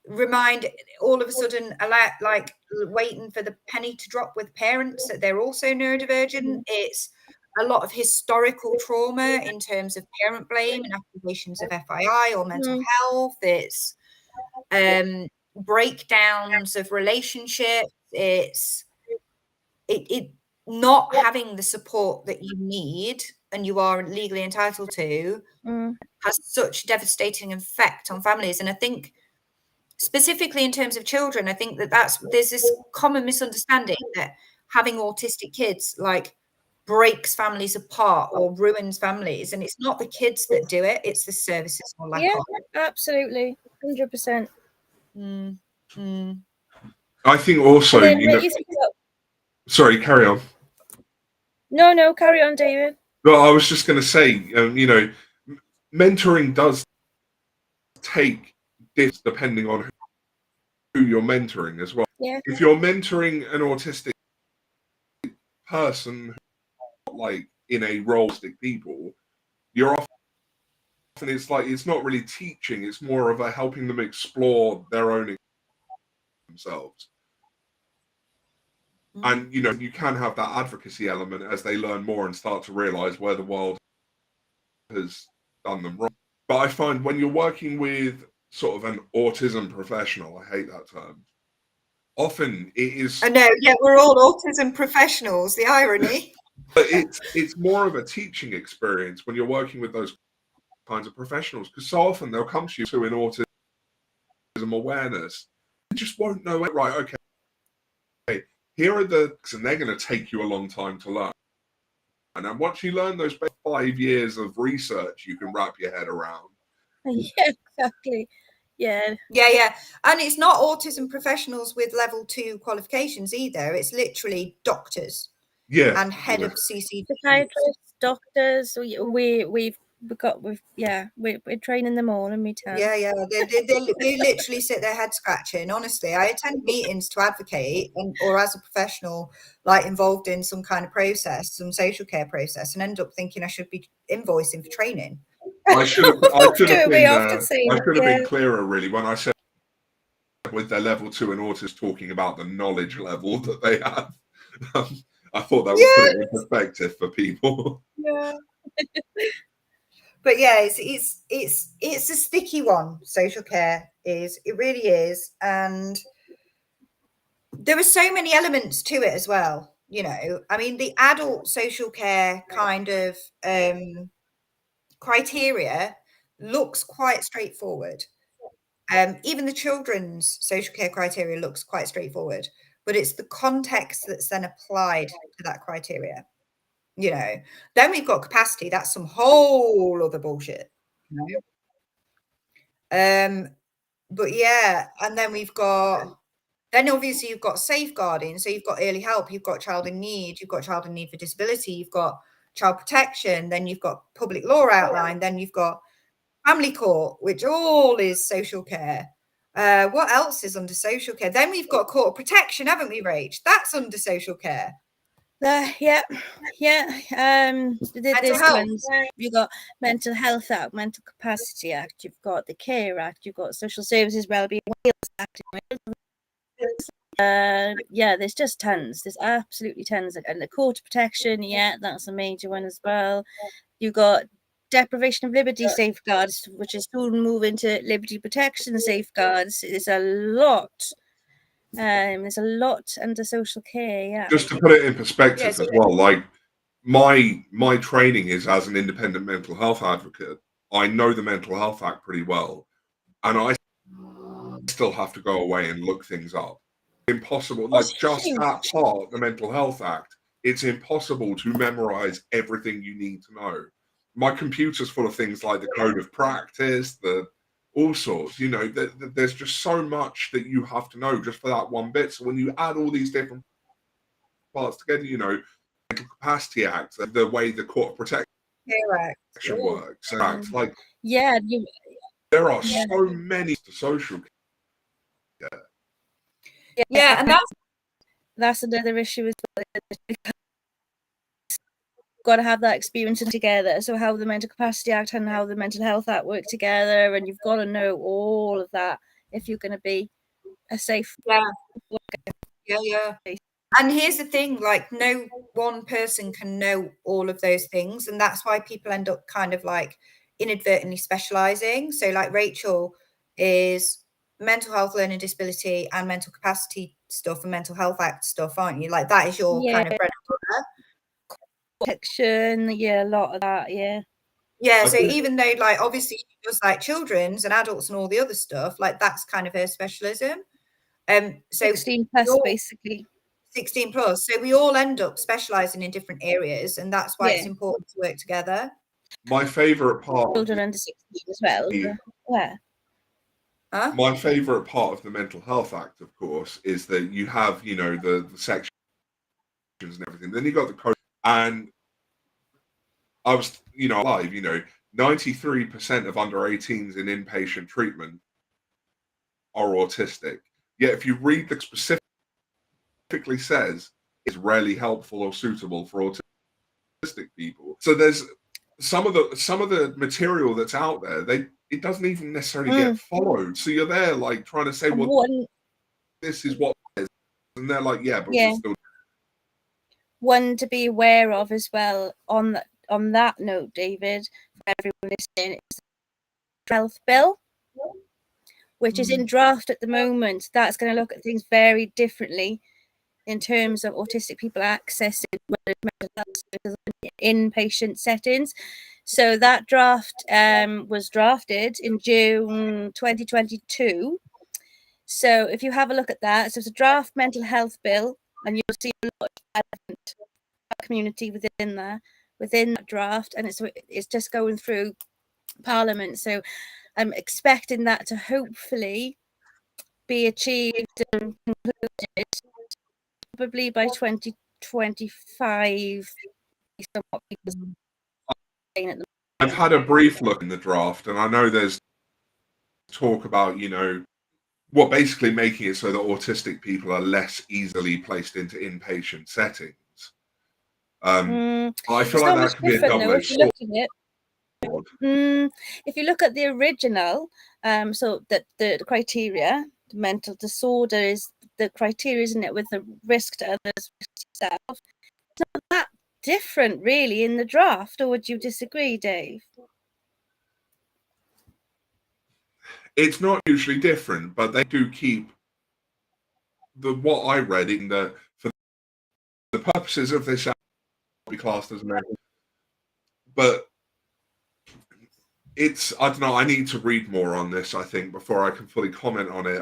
remind all of a sudden like waiting for the penny to drop with parents that they're also neurodivergent. It's a lot of historical trauma in terms of parent blame and accusations of FII or mental health. It's breakdowns of relationships. It's it not having the support that you need and you are legally entitled to has such devastating effect on families. And I think specifically in terms of children, I think there's this common misunderstanding that having autistic kids like breaks families apart or ruins families, and it's not the kids that do it, it's the services or lack of. Absolutely, 100%. I think also, you know, sorry, carry on. No, carry on, David. Well, I was just going to say, you know, mentoring does take this depending on who you're mentoring as well. If you're mentoring an autistic person, like in a role of people, you're often, it's not really teaching, it's more of a helping them explore their own themselves. And, you know, you can have that advocacy element as they learn more and start to realize where the world has done them wrong. But I find when you're working with sort of an autism professional, I hate that term, often it is... I know, yeah, we're all autism professionals, the irony. But it's more of a teaching experience when you're working with those kinds of professionals, because so often they'll come to you to an autism awareness. You just won't know it. Right, okay, here are the... and they're going to take you a long time to learn. And then once you learn those 5 years of research, you can wrap your head around. Yeah, exactly. Yeah. Yeah. And it's not autism professionals with level 2 qualifications either. It's literally doctors. Yeah. And head of CCD. Psychiatrists, doctors, we're training them all in midtown. Yeah. They literally sit their head scratching. Honestly, I attend meetings to advocate or as a professional, like involved in some kind of process, some social care process, and end up thinking I should be invoicing for training. I should have been clearer, really, when I said with their level 2 and autism, talking about the knowledge level that they have. I thought that would put it in perspective for people. Yeah. But yeah, it's a sticky one. Social care is, it really is, and there are so many elements to it as well. You know, I mean, the adult social care kind of criteria looks quite straightforward. Even the children's social care criteria looks quite straightforward, but it's the context that's then applied to that criteria. You know, then we've got capacity. That's some whole other bullshit. You know? But yeah, and then obviously you've got safeguarding. So you've got early help, you've got child in need, you've got child in need for disability, you've got child protection, then you've got public law outline, then you've got family court, which all is social care. What else is under social care? Then we've got court of protection, haven't we, Rach? That's under social care. Yeah. There's ones. You've got Mental Health Act, Mental Capacity Act, you've got the Care Act, you've got Social Services Wellbeing Wales Act. There's just tons. There's absolutely tons. And the court of protection, that's a major one as well. You've got deprivation of liberty safeguards, which is soon move into liberty protection safeguards. There's a lot. There's a lot under social care. Yeah. Just to put it in perspective as well, like my training is as an independent mental health advocate. I know the Mental Health Act pretty well, and I still have to go away and look things up. Impossible, like just that part, the Mental Health Act. It's impossible to memorize everything you need to know. My computer's full of things like the code of practice, all sorts, you know, there's just so much that you have to know just for that one bit. So when you add all these different parts together, you know, Mental Capacity Act, the way the Court of Protection works, like there are so many social care. Yeah, and that's another issue as well. Got to have that experience together. So how the Mental Capacity Act and how the Mental Health Act work together, and you've got to know all of that if you're going to be a safe Yeah. And here's the thing, like no one person can know all of those things, and that's why people end up kind of like inadvertently specializing. So like Rachel is mental health, learning disability and mental capacity stuff and Mental Health Act stuff, aren't you? Like that is your kind of bread and butter. Protection, a lot of that, so even though like obviously she does like children's and adults and all the other stuff, like that's kind of her specialism. So 16 plus basically 16 plus, so we all end up specializing in different areas, and that's why it's important to work together. My favorite part, children under 16 as well. My favorite part of the Mental Health Act, of course, is that you have, you know, the sections and everything. Then you got the code. And I was, you know, live, you know, 93% of under 18s in inpatient treatment are autistic. Yet if you read the specifically says it's rarely helpful or suitable for autistic people. So there's some of the material that's out there, it doesn't even necessarily get followed. So you're there like trying to say, well, this is what it is. And they're like, but we're still one to be aware of as well on that note, David, for everyone listening, is the health bill, which is in draft at the moment. That's going to look at things very differently in terms of autistic people accessing mental health services in inpatient settings. So that draft was drafted in June 2022. So if you have a look at that, so it's a draft mental health bill, and you'll see a lot of different community within that draft, and it's just going through Parliament. So I'm expecting that to hopefully be achieved and concluded probably by 2025. I've had a brief look in the draft, and I know there's talk about, basically making it so that autistic people are less easily placed into inpatient settings. I feel like that could be a double-edged sword. If you look at the original, so that the criteria, the mental disorder is the criteria, isn't it, with the risk to others, risk to yourself. It's not that different, really, in the draft, or would you disagree, Dave? It's not usually different, but they do keep what I read in that for the purposes of this be classed as mental, but I don't know, I need to read more on this, I think, before I can fully comment on it.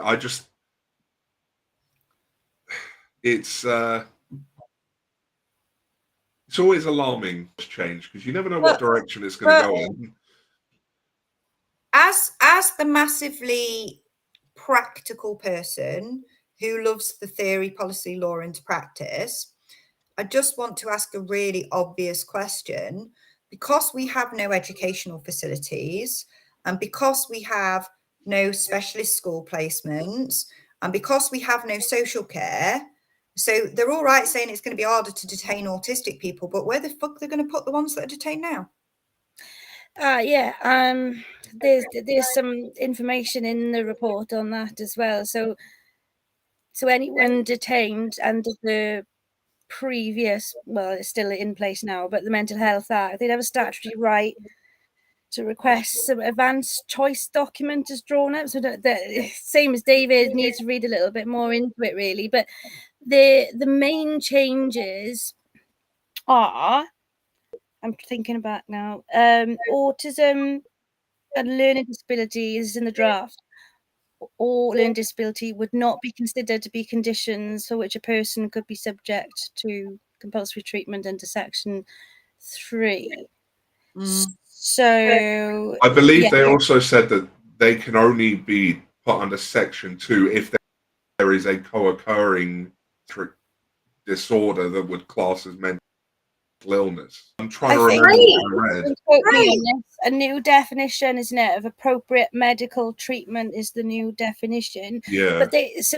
It's always alarming change, because you never know what direction it's going to go in. As the massively practical person who loves the theory, policy, law into practice, I just want to ask a really obvious question. Because we have no educational facilities, and because we have no specialist school placements, and because we have no social care, so they're all right saying it's going to be harder to detain autistic people, but where the fuck are they going to put the ones that are detained now? There's some information in the report on that as well. So anyone detained under the previous, well, it's still in place now, but the Mental Health Act, they'd have a statutory right to request some advanced choice document is drawn up. So the same as David, needs to read a little bit more into it, really. But the main changes are, I'm thinking back now, autism and learning disabilities in the draft. Or learning disability would not be considered to be conditions for which a person could be subject to compulsory treatment under Section 3. So I believe they also said that they can only be put under Section 2 if there is a co-occurring disorder that would class as mental illness. I'm trying to remember what I read. A new definition, isn't it, of appropriate medical treatment is the new definition. Yeah. But it's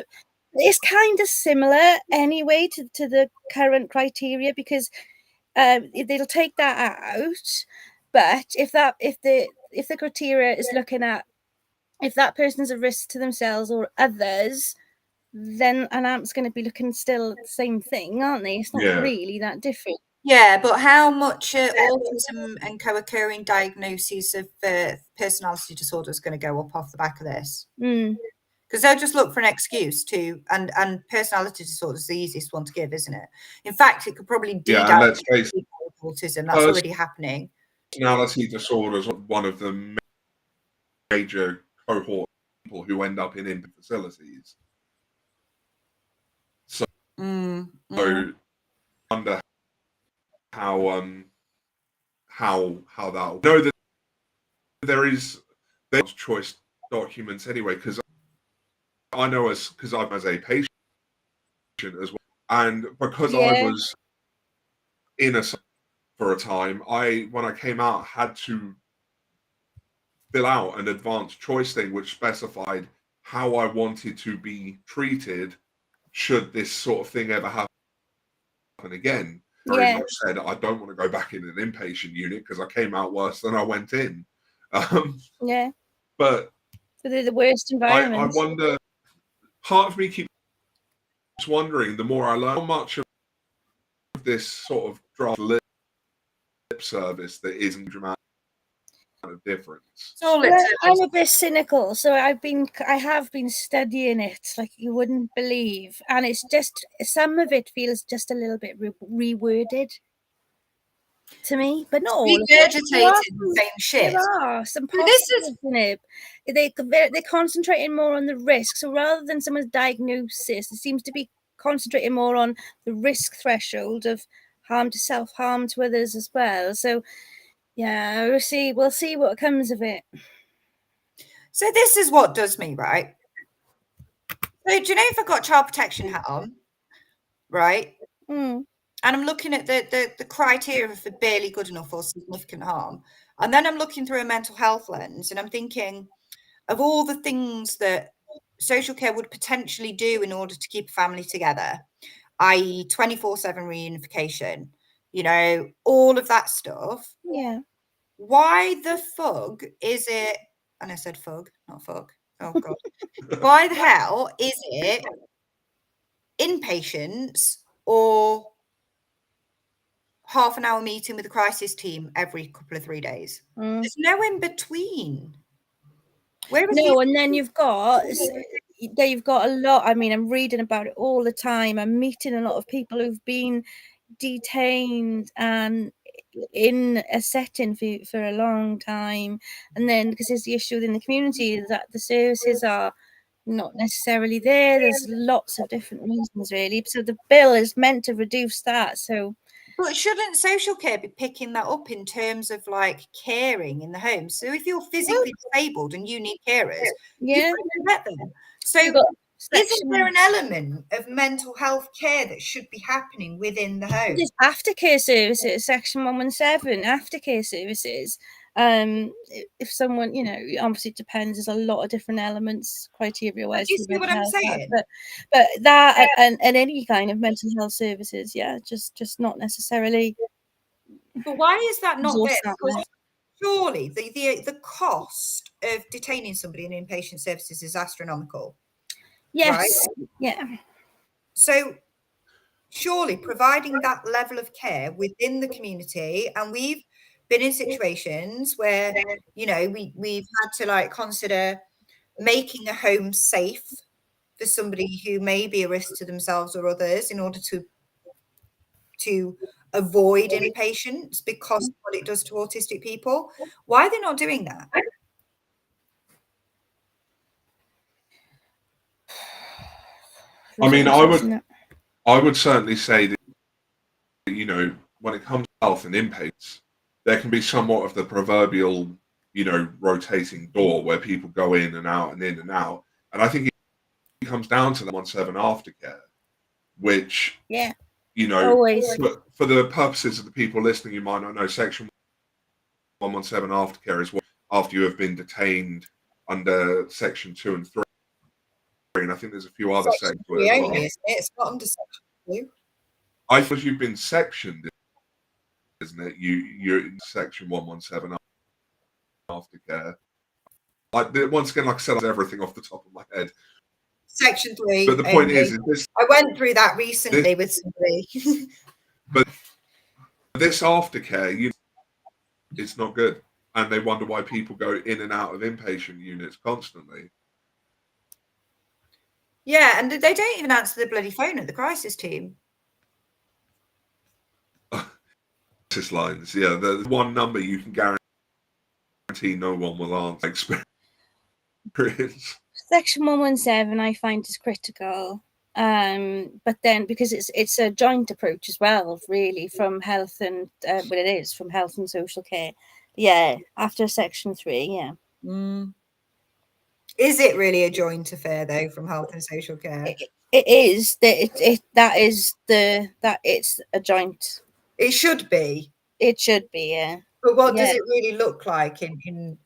kind of similar anyway to the current criteria, because they'll take that out. But if the criteria is looking at if that person's a risk to themselves or others, then an AMP's going to be looking still at the same thing, aren't they? It's not really that different. Yeah, but how much autism and co-occurring diagnoses of personality disorder is going to go up off the back of this? Because they'll just look for an excuse to, and personality disorder is the easiest one to give, isn't it? In fact, it could probably de-diagnose autism. That's already happening. Personality disorder is one of the major cohort of people who end up in facilities. So, I wonder how that. Know that there's choice documents anyway, because I know because I'm as a patient as well, and because I was in a for a time, when I came out had to fill out an advanced choice thing which specified how I wanted to be treated should this sort of thing ever happen again. Very much said I don't want to go back in an inpatient unit because I came out worse than I went in. But they're the worst environments. I wonder, part of me keeps wondering, the more I learn, how much of this sort of draft lip service that isn't dramatic of difference. I'm a bit cynical, so I have been studying it like you wouldn't believe, and it's just some of it feels just a little bit reworded to me, but not all. Regurgitating the same shit. There are some positives in it. They're concentrating more on the risk. So rather than someone's diagnosis, it seems to be concentrating more on the risk threshold of harm to self, harm to others as well. So yeah, we'll see what comes of it. So this is what does me, right? So do you know if I've got child protection hat on, right? Mm. And I'm looking at the criteria for barely good enough or significant harm. And then I'm looking through a mental health lens and I'm thinking of all the things that social care would potentially do in order to keep a family together, i.e. 24/7 reunification, you know, all of that stuff. Yeah. Why the fuck is it, and I said fug, not fuck. Oh God. Why the hell is it inpatients or half an hour meeting with the crisis team every couple of 3 days? There's no in between. And then you've got a lot. I mean, I'm reading about it all the time. I'm meeting a lot of people who've been detained and in a setting for a long time, and then because there's the issue within the community that the services are not necessarily there. There's lots of different reasons, really. So the bill is meant to reduce that. So, but shouldn't social care be picking that up in terms of like caring in the home? So if you're physically disabled and you need carers, you can get them. So isn't there an element of mental health care that should be happening within the home? There's aftercare services, Section 117, aftercare services. If someone, you know, obviously it depends. There's a lot of different elements, criteria wise. You see what I'm saying? But that and any kind of mental health services, just not necessarily. But why is that not there? Because surely the cost of detaining somebody in inpatient services is astronomical. Yes. Right? Yeah. So surely providing that level of care within the community, and we've been in situations where, you know, we've had to like consider making a home safe for somebody who may be a risk to themselves or others in order to avoid inpatients because of what it does to autistic people. Why are they not doing that? I mean, I would certainly say that, you know, when it comes to health and inpatients, there can be somewhat of the proverbial, you know, rotating door where people go in and out and in and out. And I think it comes down to the 117 aftercare, which, you know, for the purposes of the people listening, you might not know, Section 117 aftercare is what after you have been detained under Section 2 and 3. And I think there's a few other sections. It's not under Section 2. I thought you've been sectioned, isn't it? You're in Section 117 aftercare. Like, once again, like I said, everything off the top of my head. Section 3. But the point is this, I went through that recently with somebody. But this aftercare, it's not good. And they wonder why people go in and out of inpatient units constantly. Yeah, and they don't even answer the bloody phone at the crisis team. Crisis lines, yeah. There's one number you can guarantee no one will answer. Experience. Section 117 I find is critical. But then because it's a joint approach as well, really, from health and from health and social care. Yeah, after Section 3, yeah. Is it really a joint affair though, from health and social care? It is that it's a joint. It should be. It should be, yeah. But what does it really look like in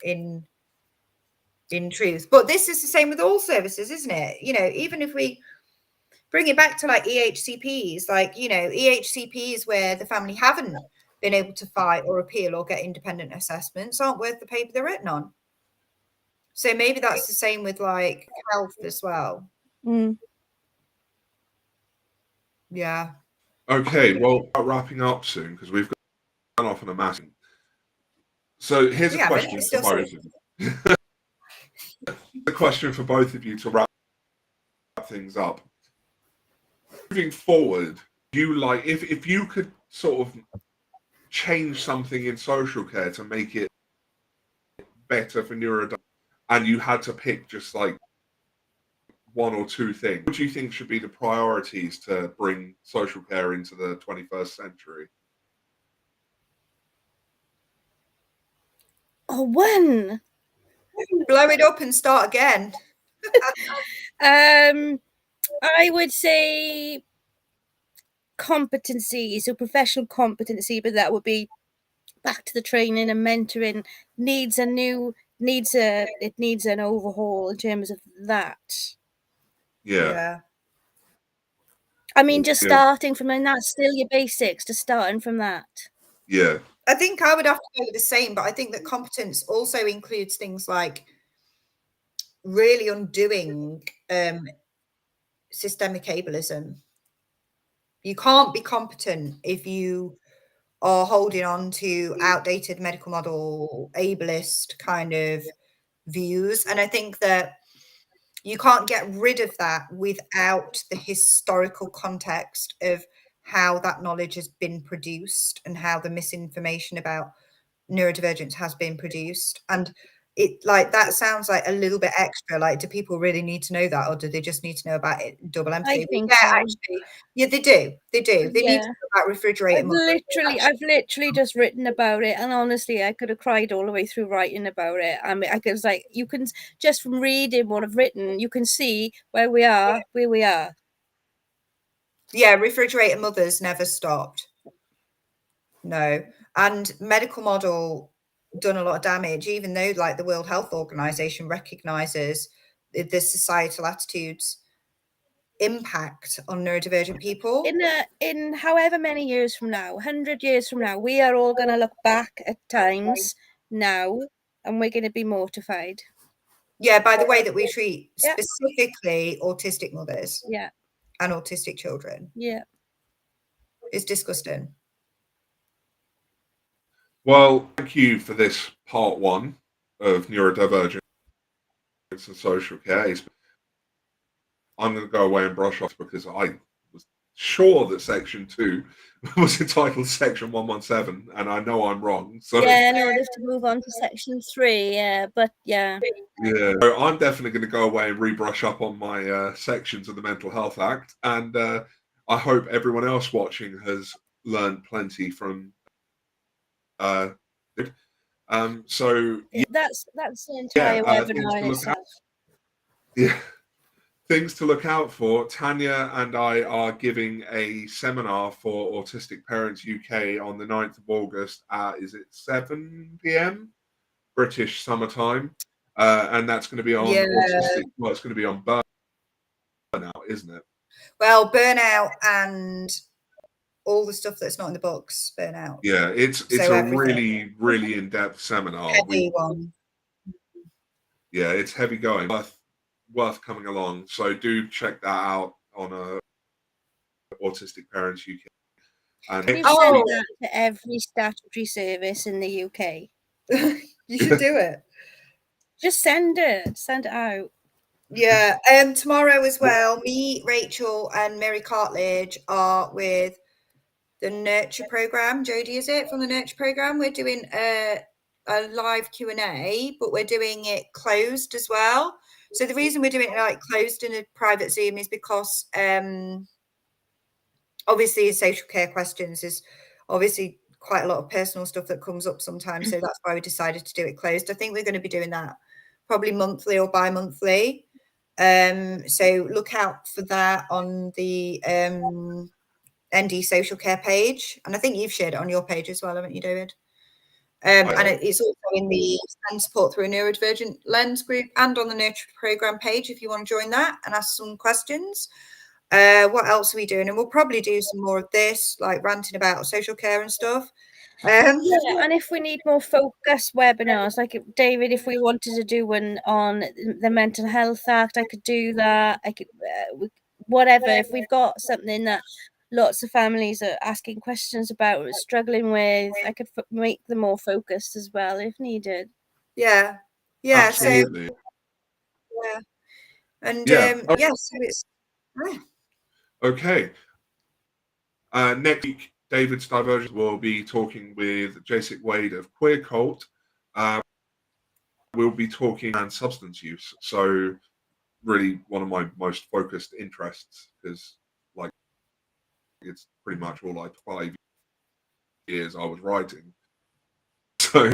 truth? But this is the same with all services, isn't it? You know, even if we bring it back to like EHCPs, like, you know, EHCPs where the family haven't been able to fight or appeal or get independent assessments aren't worth the paper they're written on. So maybe that's the same with like health as well. Yeah. Okay, well, wrapping up soon because we've gone off on a massive. So here's a question for both of you. A question for both of you to wrap things up. Moving forward, if you could sort of change something in social care to make it better for neurodivergent, and you had to pick just like one or two things, what do you think should be the priorities to bring social care into the 21st century? Oh, one. Blow it up and start again. I would say competency, so professional competency, but that would be back to the training and mentoring. It needs an overhaul in terms of that. Yeah. I mean, just starting from, and that's still your basics, just starting from that. Yeah. I think I would have to go with the same, but I think that competence also includes things like really undoing systemic ableism. You can't be competent if you are holding on to outdated medical model, ableist kind of views. And I think that you can't get rid of that without the historical context of how that knowledge has been produced and how the misinformation about neurodivergence has been produced. And it, like, that sounds like a little bit extra. Like, do people really need to know that, or do they just need to know about it? Double empathy. I think yeah, so. actually, yeah, they do. They do. They need to know about refrigerator. I've literally just written about it, and honestly, I could have cried all the way through writing about it. I mean, I was like, you can just from reading what I've written, you can see where we are. Yeah, refrigerator mothers never stopped. No, and medical model done a lot of damage, even though like the World Health Organization recognizes the societal attitudes impact on neurodivergent people. In however many years from now, 100 years from now, we are all going to look back at times now and we're going to be mortified. Yeah, by the way that we treat specifically autistic mothers and autistic children. Yeah. It's disgusting. Well, thank you for this part one of neurodivergence and social care. I'm going to go away and brush off because I was sure that section 2 was entitled section 117, and I know I'm wrong. So yeah, in order to move on to section 3, but yeah. So I'm definitely going to go away and rebrush up on my sections of the Mental Health Act, and I hope everyone else watching has learned plenty from. So that's the entire webinar in itself. Things to look out for. Tanya and I are giving a seminar for Autistic Parents UK on the 9th of August at, is it 7 p.m. British summertime? And that's going to be on autistic. Well, it's going to be on burnout, isn't it? Well, burnout and all the stuff that's not in the books, burnout. Yeah, it's a really, really in-depth seminar. Heavy one. Yeah, it's heavy going. Worth coming along. So do check that out on Autistic Parents UK. And we've sent that to every statutory service in the UK. You should do it. Just send it out. Yeah. Tomorrow as well, me, Rachel, and Mary Cartledge are with the Nurture program. Jodie, is it from the Nurture program? We're doing a live Q&A, but we're doing it closed as well. So the reason we're doing it like closed in a private Zoom is because obviously social care questions is obviously quite a lot of personal stuff that comes up sometimes. So that's why we decided to do it closed. I think we're going to be doing that probably monthly or bi-monthly. So look out for that on the ND social care page. And I think you've shared it on your page as well, haven't you, David? And it's also in the Stand Support Through a Neurodivergent Lens group and on the Nurture program page if you want to join that and ask some questions. What else are we doing? And we'll probably do some more of this, like ranting about social care and stuff. And if we need more focused webinars, like David, if we wanted to do one on the Mental Health Act, I could do that. I could, whatever. If we've got something that lots of families are asking questions about, struggling with. I could make them more focused as well if needed. Yeah. Absolutely. So yeah. And Yeah. so it's Okay. Next week, David's Divergence will be talking with Jacek Wade of Queer Cult. We'll be talking around substance use. So really one of my most focused interests, because like it's pretty much all like 5 years I was writing. So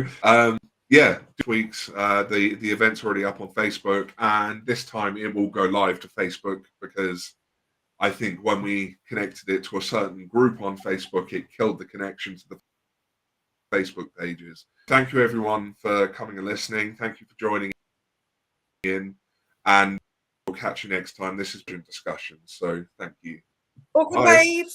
yeah, 2 weeks. The event's already up on Facebook, and this time it will go live to Facebook, because I think when we connected it to a certain group on Facebook, it killed the connection to the Facebook pages. Thank you everyone for coming and listening. Thank you for joining in, and we'll catch you next time. This has been discussion, so thank you. Awkward Bye. Wave.